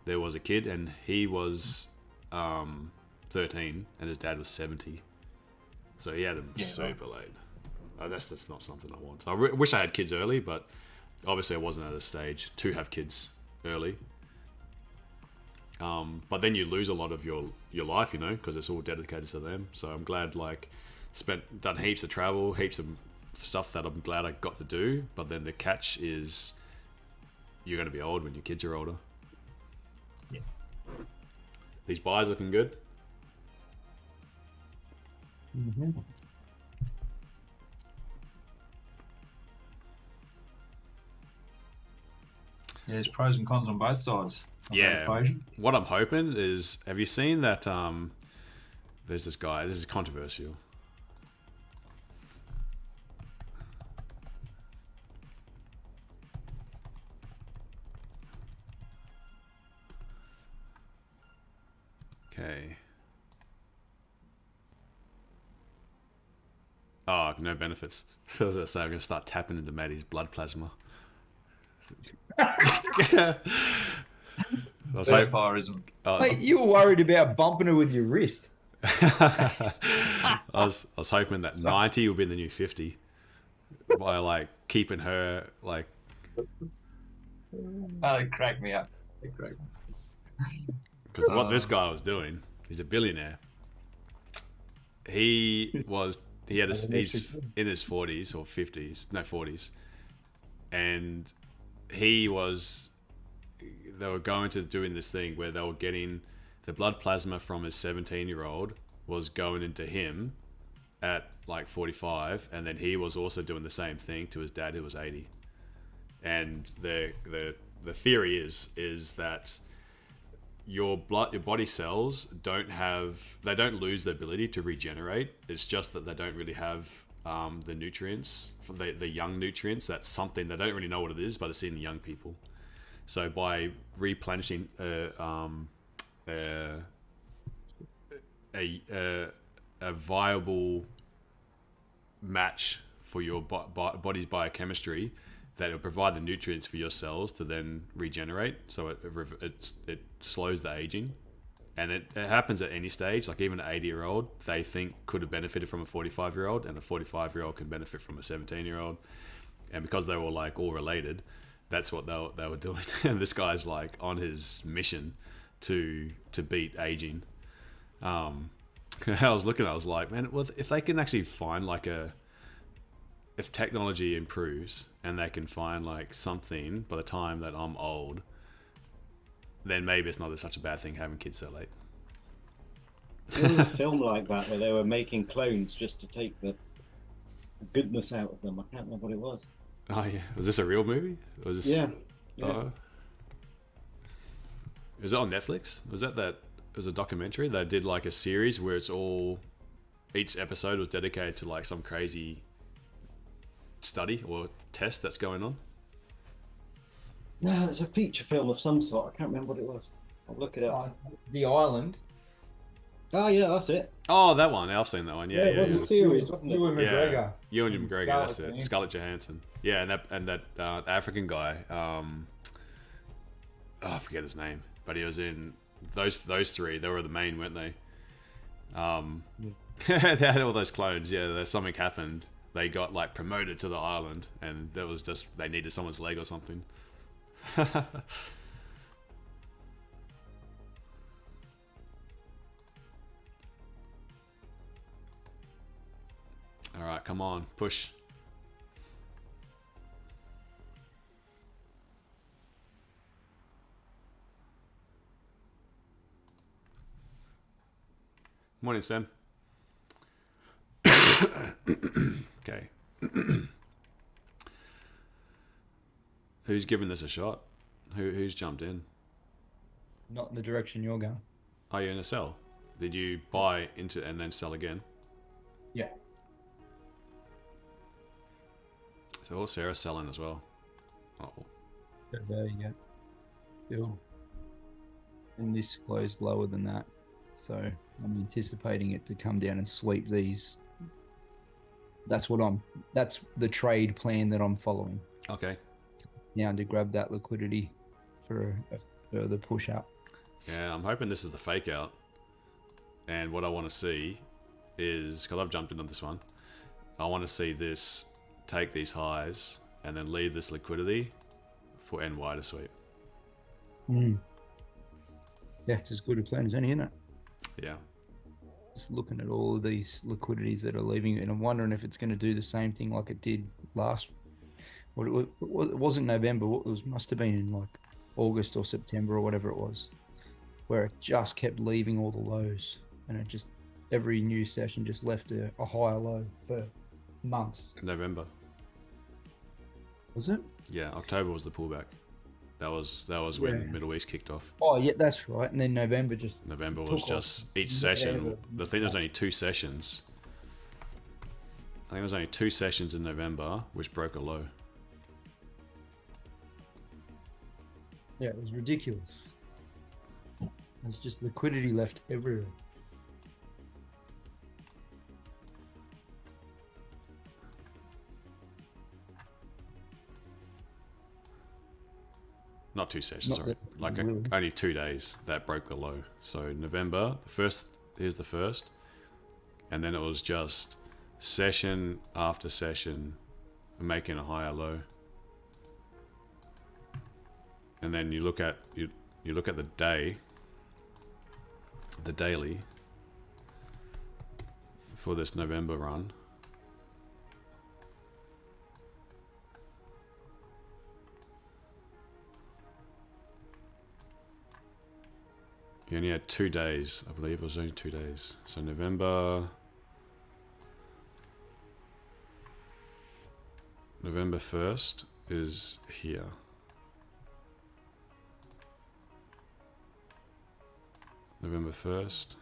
there was a kid and he was 13 and his dad was 70, so he had him super late. That's just not something I want. So I wish I had kids early, but obviously I wasn't at a stage to have kids early. But then you lose a lot of your life, because it's all dedicated to them. So I'm glad, like, done heaps of travel, heaps of stuff that I'm glad I got to do. But then the catch is you're going to be old when your kids are older. Yeah. These buys looking good. Mm-hmm. Yeah, there's pros and cons on both sides. Yeah, what I'm hoping is, have you seen that there's this guy, this is controversial. Okay. Oh, no benefits. I was going to say, I'm going to start tapping into Maddie's blood plasma. Vampirism. Mate, you were worried about bumping her with your wrist. I was hoping that 90 would be the new 50 by like keeping her like. Oh, they cracked me up. They cracked me. Because what this guy was doing, he's a billionaire. He's in his 40s or 50s, no 40s, and they were going to doing this thing where they were getting the blood plasma from his 17-year-old was going into him at like 45, and then he was also doing the same thing to his dad who was 80. And the theory is that your body cells don't lose the ability to regenerate. It's just that they don't really have the nutrients, the young nutrients. That's something they don't really know what it is, but it's in young people. So by replenishing a viable match for your body's biochemistry, that will provide the nutrients for your cells to then regenerate. So it slows the aging, and it happens at any stage. Like even an 80-year-old, they think could have benefited from a 45-year-old, and a 45-year-old can benefit from a 17-year-old. And because they were like all related, that's what they were doing. And this guy's like on his mission to beat aging. I was looking, I was like, man, well, if they can actually find like if technology improves and they can find like something by the time that I'm old, then maybe it's not such a bad thing having kids so late. There was a film like that where they were making clones just to take the goodness out of them. I can't remember what it was. Oh yeah, was this a real movie? Was this? Yeah. Is it on Netflix? It was a documentary. They did like a series where each episode was dedicated to like some crazy study or test that's going on. No, it's a feature film of some sort. I can't remember what it was. I'll look it up. The Island. Oh yeah, that's it. Oh, that one. I've seen that one. Yeah, it was a series, wasn't it? Ewan McGregor. Ewan McGregor. That's it. Johansson. Scarlett Johansson. Yeah, and that African guy. I forget his name, but he was in those three. They were the main, weren't they? They had all those clones. Yeah, there's something happened. They got like promoted to the island, and that was just they needed someone's leg or something. All right, come on, push. Morning, Sam. Okay. Who's giving this a shot? Who's jumped in? Not in the direction you're going. Are you in a sell? Did you buy into and then sell again? Yeah. So Sarah's selling as well. Oh. There you go. Still. And this closed lower than that. So I'm anticipating it to come down and sweep these. That's the trade plan that I'm following. Okay. Now to grab that liquidity for a further push up. Yeah, I'm hoping this is the fake out. And what I want to see is, because I've jumped in on this one, I want to see this take these highs and then leave this liquidity for NY to sweep. Yeah, it's as good a plan as any, isn't it? Yeah. Just looking at all of these liquidities that are leaving, and I'm wondering if it's going to do the same thing like it did last. It wasn't November. Must have been in like August or September or whatever it was, where it just kept leaving all the lows, and it just every new session just left a higher low for months. November. Was it? Yeah, October was the pullback. That was when Middle East kicked off. Oh yeah, that's right. And then November was just each session. The thing, there's only 2 sessions. I think there was only 2 sessions in November which broke a low. Yeah, it was ridiculous. There's just liquidity left everywhere. Not 2 sessions, sorry. Like only 2 days that broke the low. So November, here's the first. and then it was just session after session making a higher low. And then you look at you look at the daily for this November run. You only had 2 days, I believe it was only 2 days. So November 1st is here. November 1st,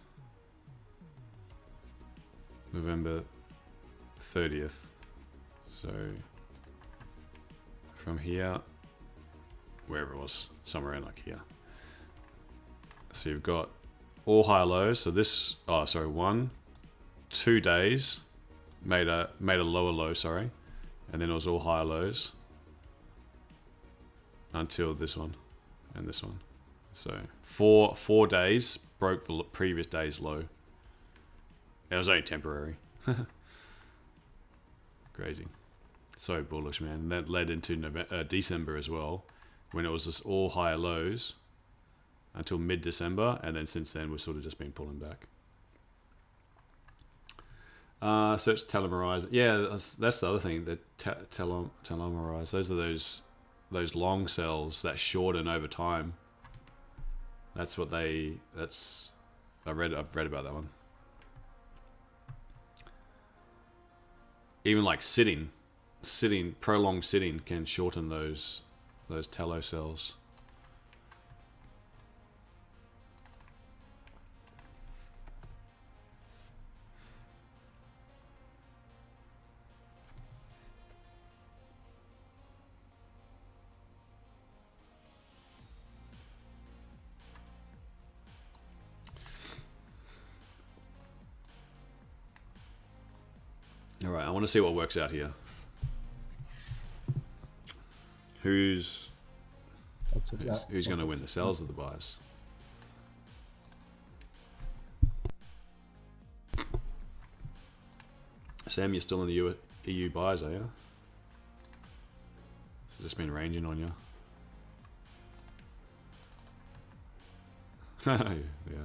November 30th. So from here, wherever it was, somewhere in like here. So you've got all high lows. So this, 2 days made a lower low, sorry, and then it was all high lows until this one and this one. So four days broke the previous day's low. It was only temporary. Crazy. So bullish, man. And that led into December as well, when it was just all higher lows until mid-December, and then since then we've sort of just been pulling back. Search telomerize. Yeah, that's the other thing. The telomerize. Those are those long cells that shorten over time. That's what they. I've read about that one. Even like prolonged sitting can shorten those telo cells. All right, I want to see what works out here. Who's going to win, the sells or the buys? Sam, you're still in the EU buys, are you? It's just been ranging on you. Yeah.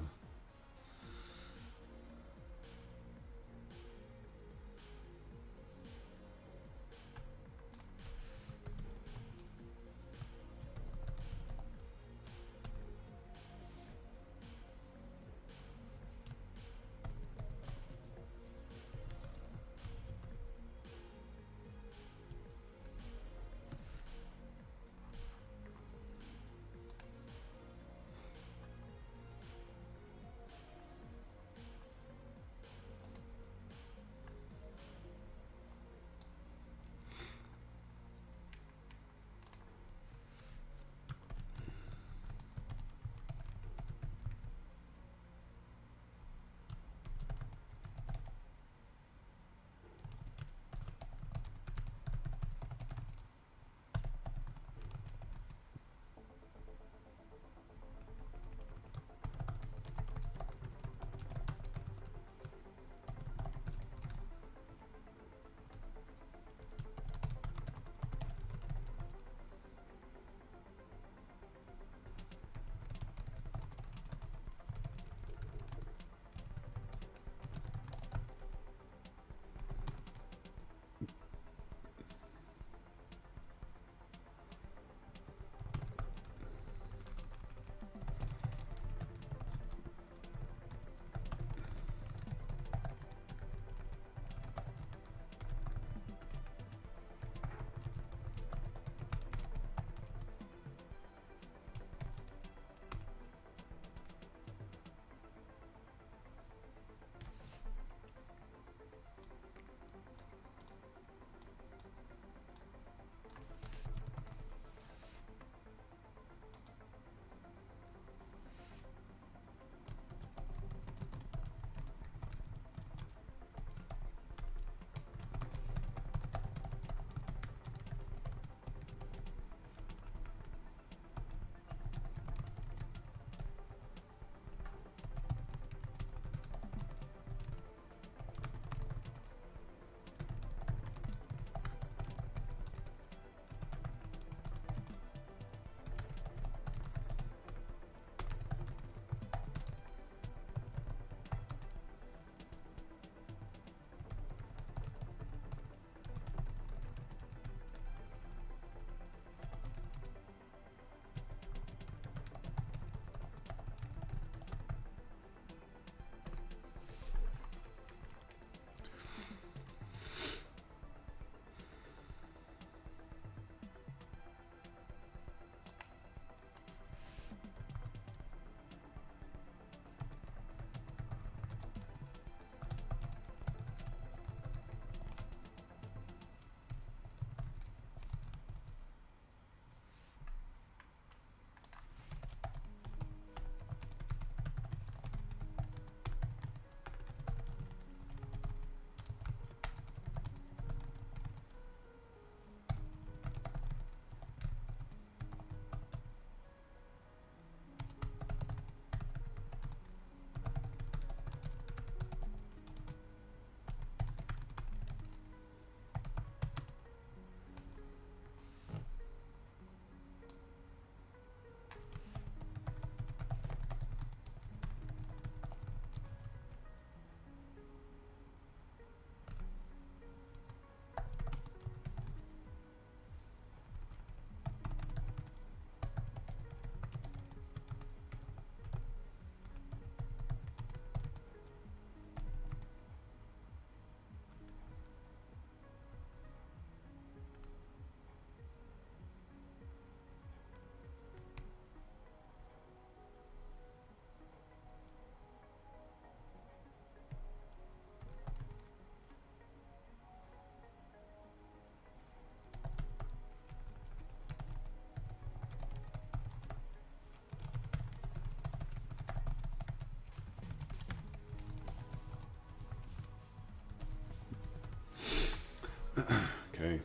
Okay.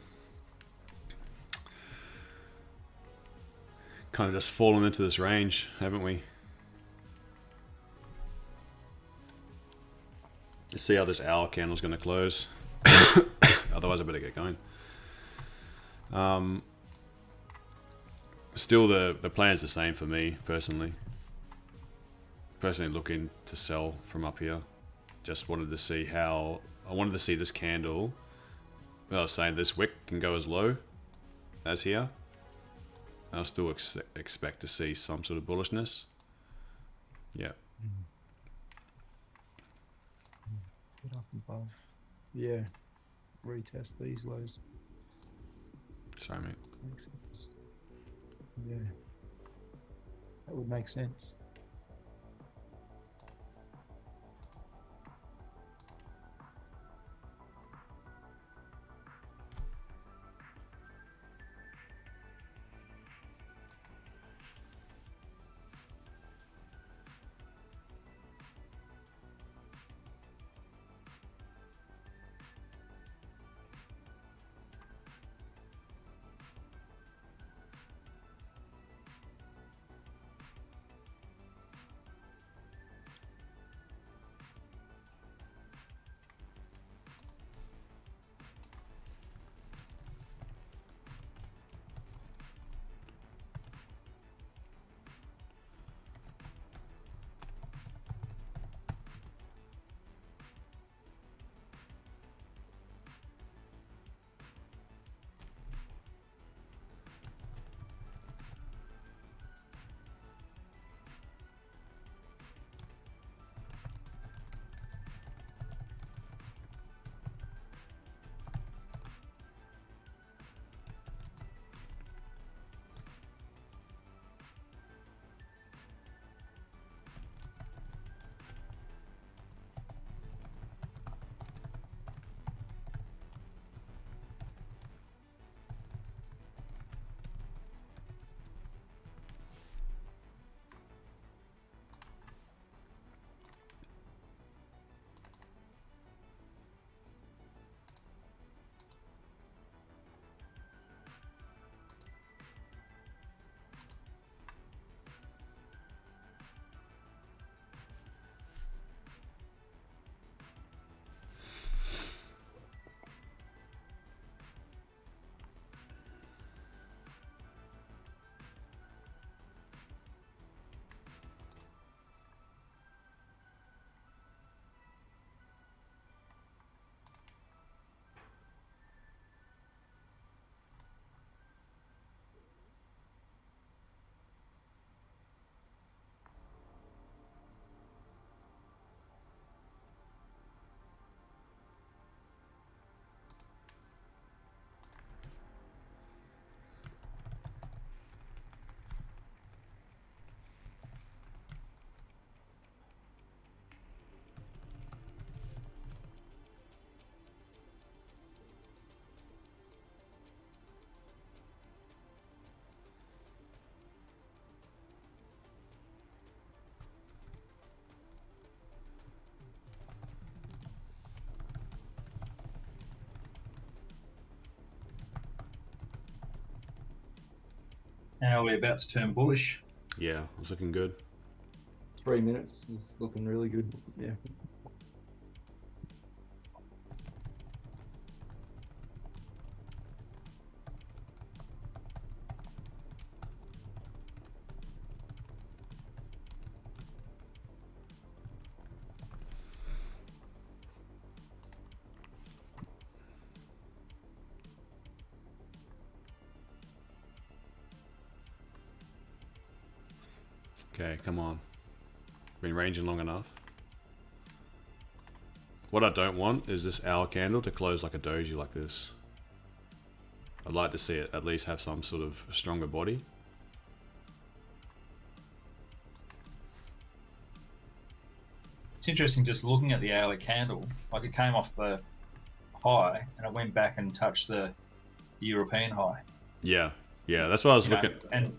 Kind of just fallen into this range, haven't we? Let's see how this hour candle's going to close. Otherwise, I better get going. Still, the plan's the same for me, personally. Personally looking to sell from up here. Just wanted to see how... I wanted to see this candle. I was saying this wick can go as low as here. I'll still expect to see some sort of bullishness. Yeah. Get up above. Yeah. Retest these lows. Sorry, mate. Makes sense. Yeah. That would make sense. Now we're about to turn bullish. Yeah, it's looking good. 3 minutes is looking really good. Yeah. Okay, come on. Been ranging long enough. What I don't want is this hour candle to close like a doji like this. I'd like to see it at least have some sort of stronger body. It's interesting just looking at the hourly candle, like it came off the high and it went back and touched the European high. Yeah, yeah, that's what I was looking. And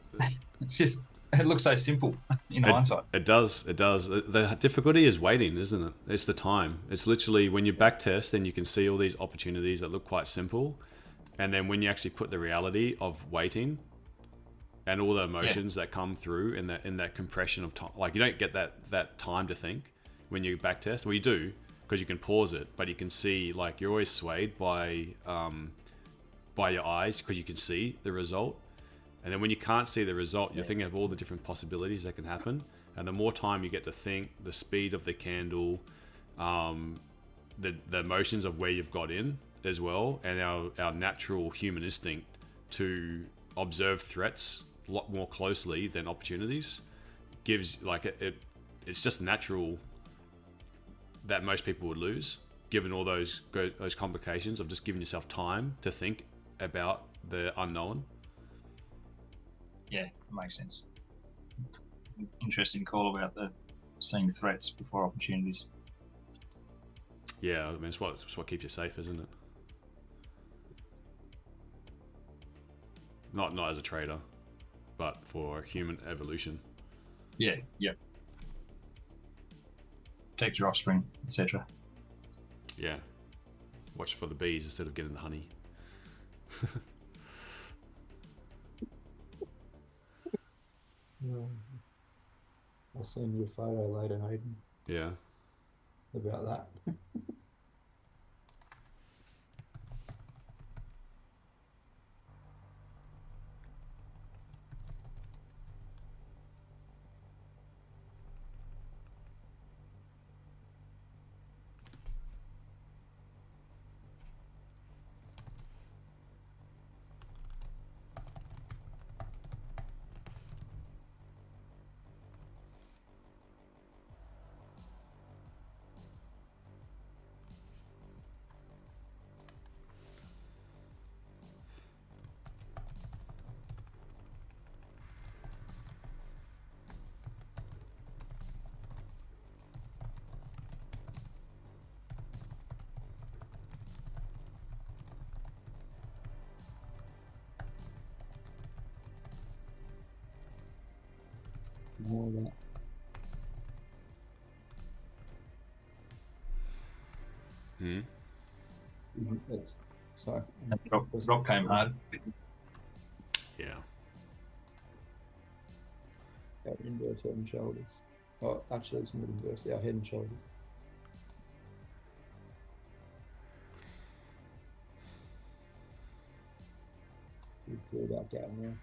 it's just, it looks so simple in hindsight. It does, it does. The difficulty is waiting, isn't it? It's the time. It's literally when you back test and you can see all these opportunities that look quite simple, And then when you actually put the reality of waiting and all the emotions that come through in that compression of time, like you don't get that time to think when you backtest. Well, you do, because you can pause it, but you can see, like, you're always swayed by your eyes because you can see the result. And then when you can't see the result, you're thinking of all the different possibilities that can happen. And the more time you get to think, the speed of the candle, the emotions of where you've got in as well, and our natural human instinct to observe threats a lot more closely than opportunities gives, like, it's just natural that most people would lose, given all those complications of just giving yourself time to think about the unknown. Yeah, makes sense. Interesting call about the seeing threats before opportunities. Yeah, I mean, it's what keeps you safe, isn't it? Not as a trader, but for human evolution. Yeah, yep. Protect your offspring, etc. Yeah. Watch for the bees instead of getting the honey. I'll send you a photo later, Hayden. Yeah. About that. More of that. Sorry. Drop came hard. Yeah. Our inverse head and shoulders. Oh, actually, it's not inverse. Our head and shoulders. We feel back out now.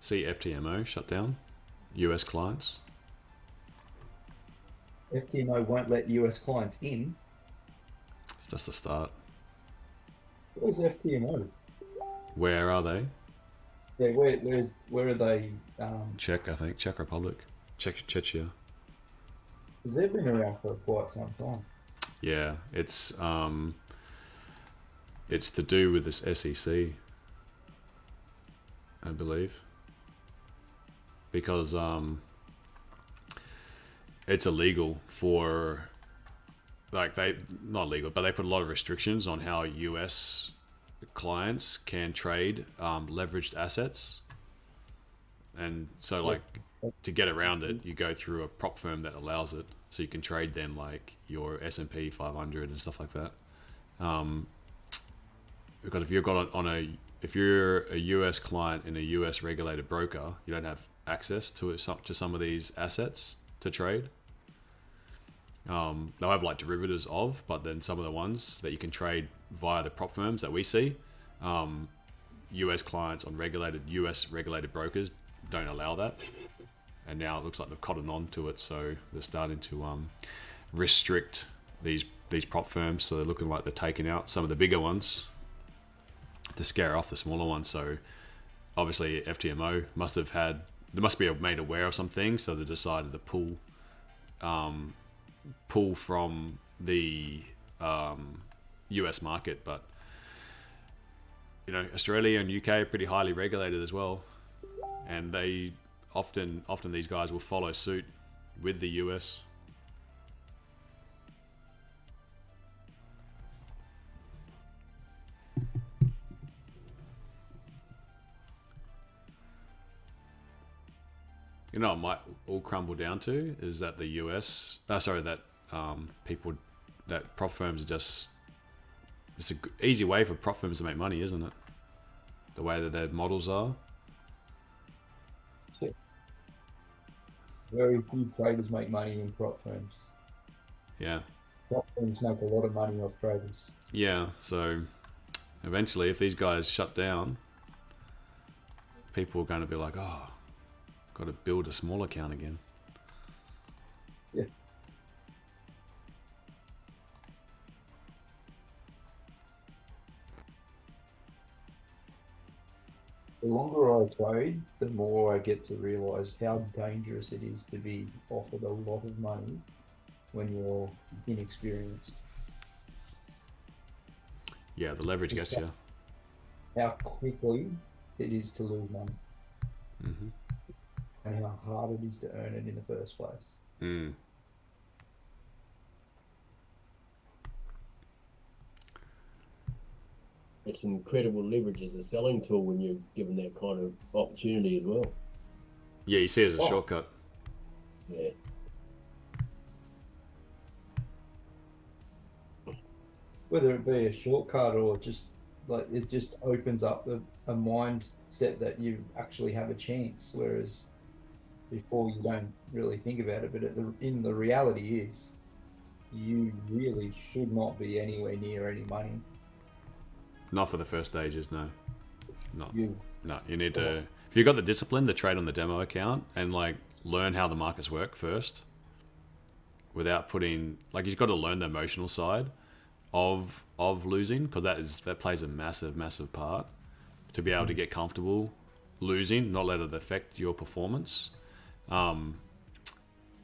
See FTMO shut down. US clients. FTMO won't let US clients in. It's just the start. Where's FTMO? Where are they? Yeah, where are they? Czech, I think. Czech Republic. Czechia. They've been around for quite some time. Yeah, it's to do with this SEC, I believe, because it's illegal for, like, they not legal, but they put a lot of restrictions on how US clients can trade leveraged assets, and so, like, to get around it, you go through a prop firm that allows it, so you can trade them like your S&P 500 and stuff like that. Because if you've got if you're a US client in a US regulated broker, you don't have access to some of these assets to trade. They'll have like derivatives of, but then some of the ones that you can trade via the prop firms that we see, US clients on US regulated brokers don't allow that. And now it looks like they've cottoned on to it, so they're starting to restrict these prop firms. So they're looking like they're taking out some of the bigger ones to scare off the smaller ones. So obviously FTMO they must be made aware of some things, so they decided to pull from the US market. But you know, Australia and UK are pretty highly regulated as well, and they often these guys will follow suit with the US. You know, it might all crumble down to is that the US, people, that prop firms are just, it's an easy way for prop firms to make money, isn't it? The way that their models are. Yeah. Very few traders make money in prop firms. Yeah. Prop firms make a lot of money off traders. Yeah, so eventually if these guys shut down, people are going to be like, oh, got to build a small account again. Yeah. The longer I trade, the more I get to realise how dangerous it is to be offered a lot of money when you're inexperienced. Yeah, the leverage gets you. How quickly it is to lose money. Mm-hmm. And how hard it is to earn it in the first place. Mm. It's incredible leverage as a selling tool when you're given that kind of opportunity as well. Yeah, you see it as a shortcut. Yeah. Whether it be a shortcut or just like it just opens up a mindset that you actually have a chance, whereas before you don't really think about it. But in the reality is, you really should not be anywhere near any money. Not for the first stages, no. No. You need to, if you've got the discipline to trade on the demo account and like learn how the markets work first, without putting, like, you've got to learn the emotional side of losing, because that plays a massive part to be able to get comfortable losing, not let it affect your performance. The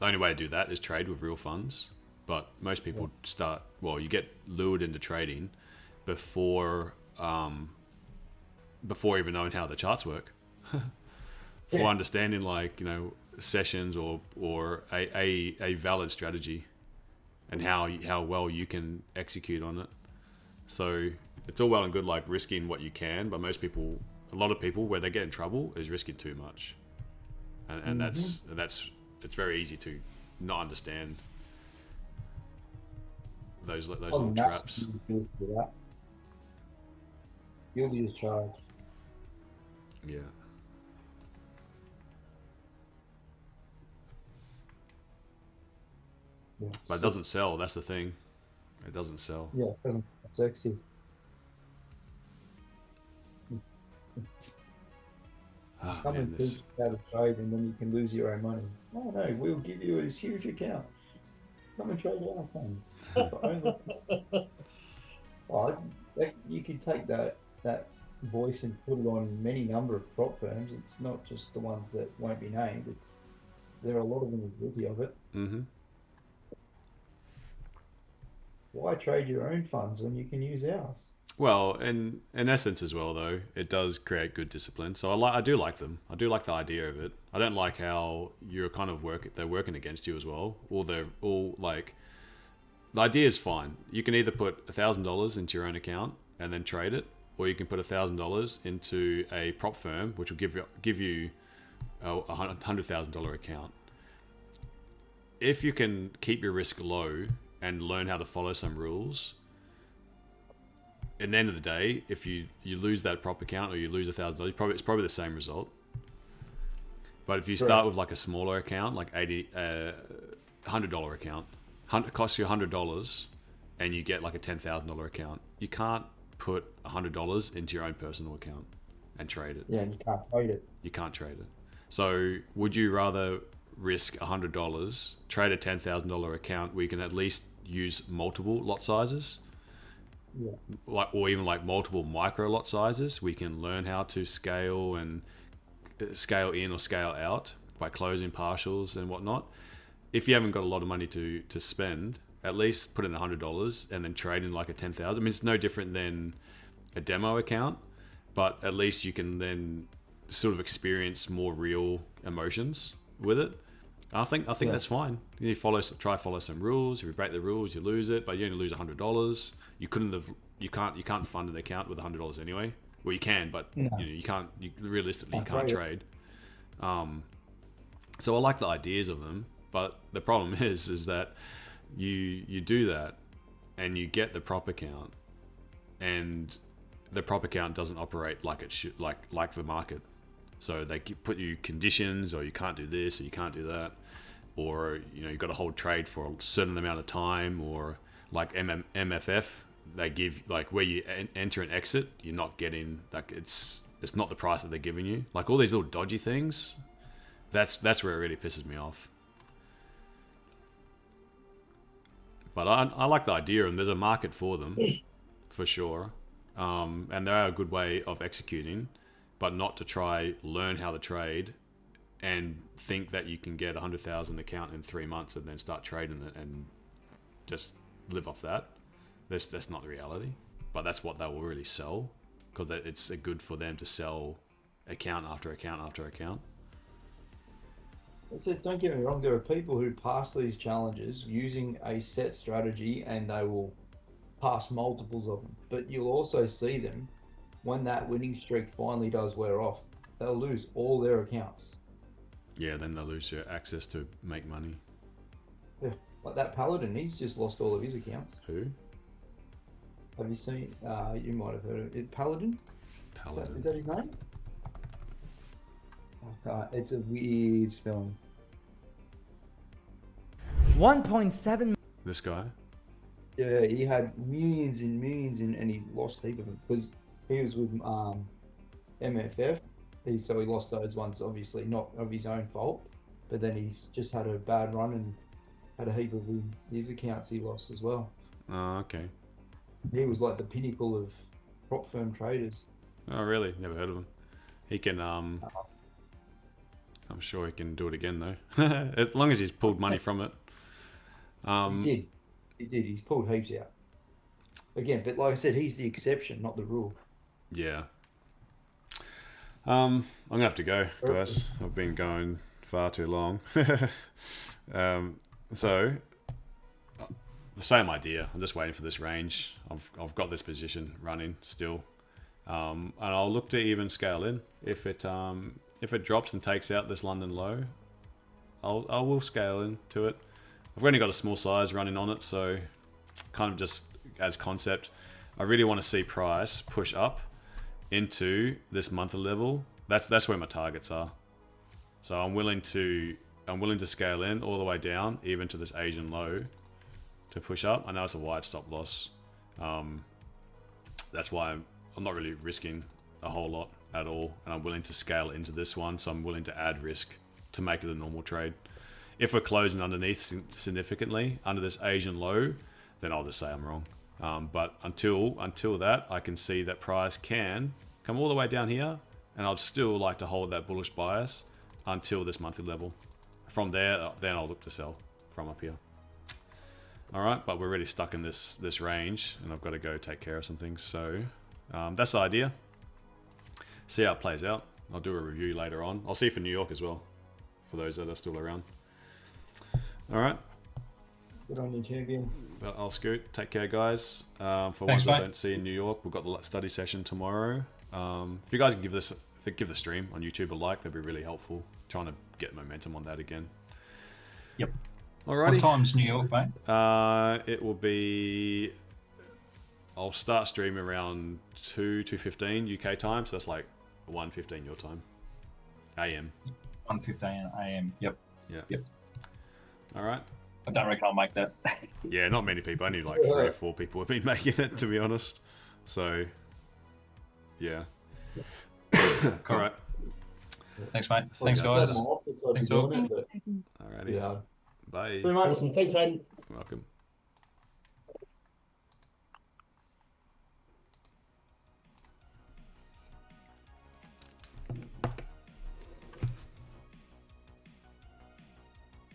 only way to do that is trade with real funds, but most people you get lured into trading before even knowing how the charts work. For understanding, like, you know, sessions or a valid strategy and how well you can execute on it. So it's all well and good like risking what you can, but a lot of people where they get in trouble is risking too much, and that's it's very easy to not understand those little traps. Guilty as charged. Yeah. But it doesn't sell. That's the thing. It doesn't sell. Yeah, it doesn't. It's sexy. Come and teach how to trade, and then you can lose your own money. Oh no, we'll give you this huge account. Come and trade our funds. You can take that voice and put it on many number of prop firms. It's not just the ones that won't be named. There are a lot of them who are guilty of it. Mm-hmm. Why trade your own funds when you can use ours? Well, in essence as well, though, it does create good discipline. So I do like them. I do like the idea of it. I don't like how you're kind of they're working against you as well. Or they're all like, the idea is fine. You can either put $1,000 into your own account and then trade it, or you can put $1,000 into a prop firm, which will give you a $100,000 account. If you can keep your risk low and learn how to follow some rules, at the end of the day, if you lose that prop account or you lose $1,000, it's probably the same result. But if you start with like a smaller account, like $100 account, it costs you $100, and you get like a $10,000 account. You can't put $100 into your own personal account and trade it. Yeah, and you can't trade it. You can't trade it. So would you rather risk $100, trade a $10,000 account where you can at least use multiple lot sizes? Yeah. Or even like multiple micro lot sizes. We can learn how to scale and scale in or scale out by closing partials and whatnot. If you haven't got a lot of money to spend, at least put in $100 and then trade in like a 10,000. I mean, it's no different than a demo account, but at least you can then sort of experience more real emotions with it. I think that's fine. You try follow some rules. If you break the rules, you lose it, but you only lose $100. You can't fund an account with $100 anyway. Well, you can, but you can't. Realistically, you can't trade. So I like the ideas of them, but the problem is that you do that, and you get the prop account, and the prop account doesn't operate like it should, like the market. So they put you conditions, or you can't do this, or you can't do that, or you've got to hold trade for a certain amount of time, or like MFF, they give like where you enter and exit, you're not getting like it's not the price that they're giving you. Like all these little dodgy things, that's where it really pisses me off. But I like the idea, and there's a market for them, for sure. And they are a good way of executing, but not to try learn how to trade and think that you can get 100,000 account in 3 months and then start trading it and just live off that. That's not the reality, but that's what they will really sell, because it's good for them to sell account after account after account. Don't get me wrong, there are people who pass these challenges using a set strategy, and they will pass multiples of them. But you'll also see them, when that winning streak finally does wear off, they'll lose all their accounts. Yeah, then they'll lose your access to make money. Yeah, like that Paladin, he's just lost all of his accounts. Who? Have you seen? You might have heard of it. Paladin? Paladin. Is that his name? It's a weird spelling. 1.7. This guy? Yeah, he had millions and millions, and he lost heap of them because he was with MFF. So he lost those ones, obviously not of his own fault, but then he's just had a bad run and had a heap of his accounts he lost as well. Oh, okay. He was like the pinnacle of prop firm traders. Oh, really? Never heard of him. He can, I'm sure he can do it again though, as long as he's pulled money from it. He did. He's pulled heaps out. Again, but like I said, he's the exception, not the rule. Yeah. I'm gonna have to go, guys. I've been going far too long. So the same idea. I'm just waiting for this range. I've got this position running still, and I'll look to even scale in if it drops and takes out this London low. I will scale into it. I've only got a small size running on it, so kind of just as concept, I really want to see price push up into this monthly level. That's where my targets are. So I'm willing to scale in all the way down, even to this Asian low, to push up. I know it's a wide stop loss. That's why I'm not really risking a whole lot at all, and I'm willing to scale into this one. So I'm willing to add risk to make it a normal trade. If we're closing underneath significantly under this Asian low, then I'll just say I'm wrong. But until that, I can see that price can come all the way down here, and I'd still like to hold that bullish bias until this monthly level. From there, then I'll look to sell from up here. All right, but we're really stuck in this range, and I've got to go take care of some things. So that's the idea. See how it plays out. I'll do a review later on. I'll see for New York as well, for those that are still around. All right. Good on you, champion. Well, I'll scoot. Take care, guys. For Thanks, ones I mate. don't see in New York, we've got the study session tomorrow. If you guys can give the stream on YouTube a like, that'd be really helpful. Trying to get momentum on that again. Yep. Alrighty. What time's New York, mate? It will be. I'll start streaming around 2:15 UK time, so that's like 1:15 your time, AM. 1:15 a.m. Yep. Yeah. Yep. All right. I don't reckon I'll make that. Yeah, not many people. Only like 3 or 4 people have been making it, to be honest. So, yeah. All right. Thanks, mate. Thanks, guys. Thanks, all. Alrighty. Yeah. Bye. Awesome. Thanks, Hayden. Welcome.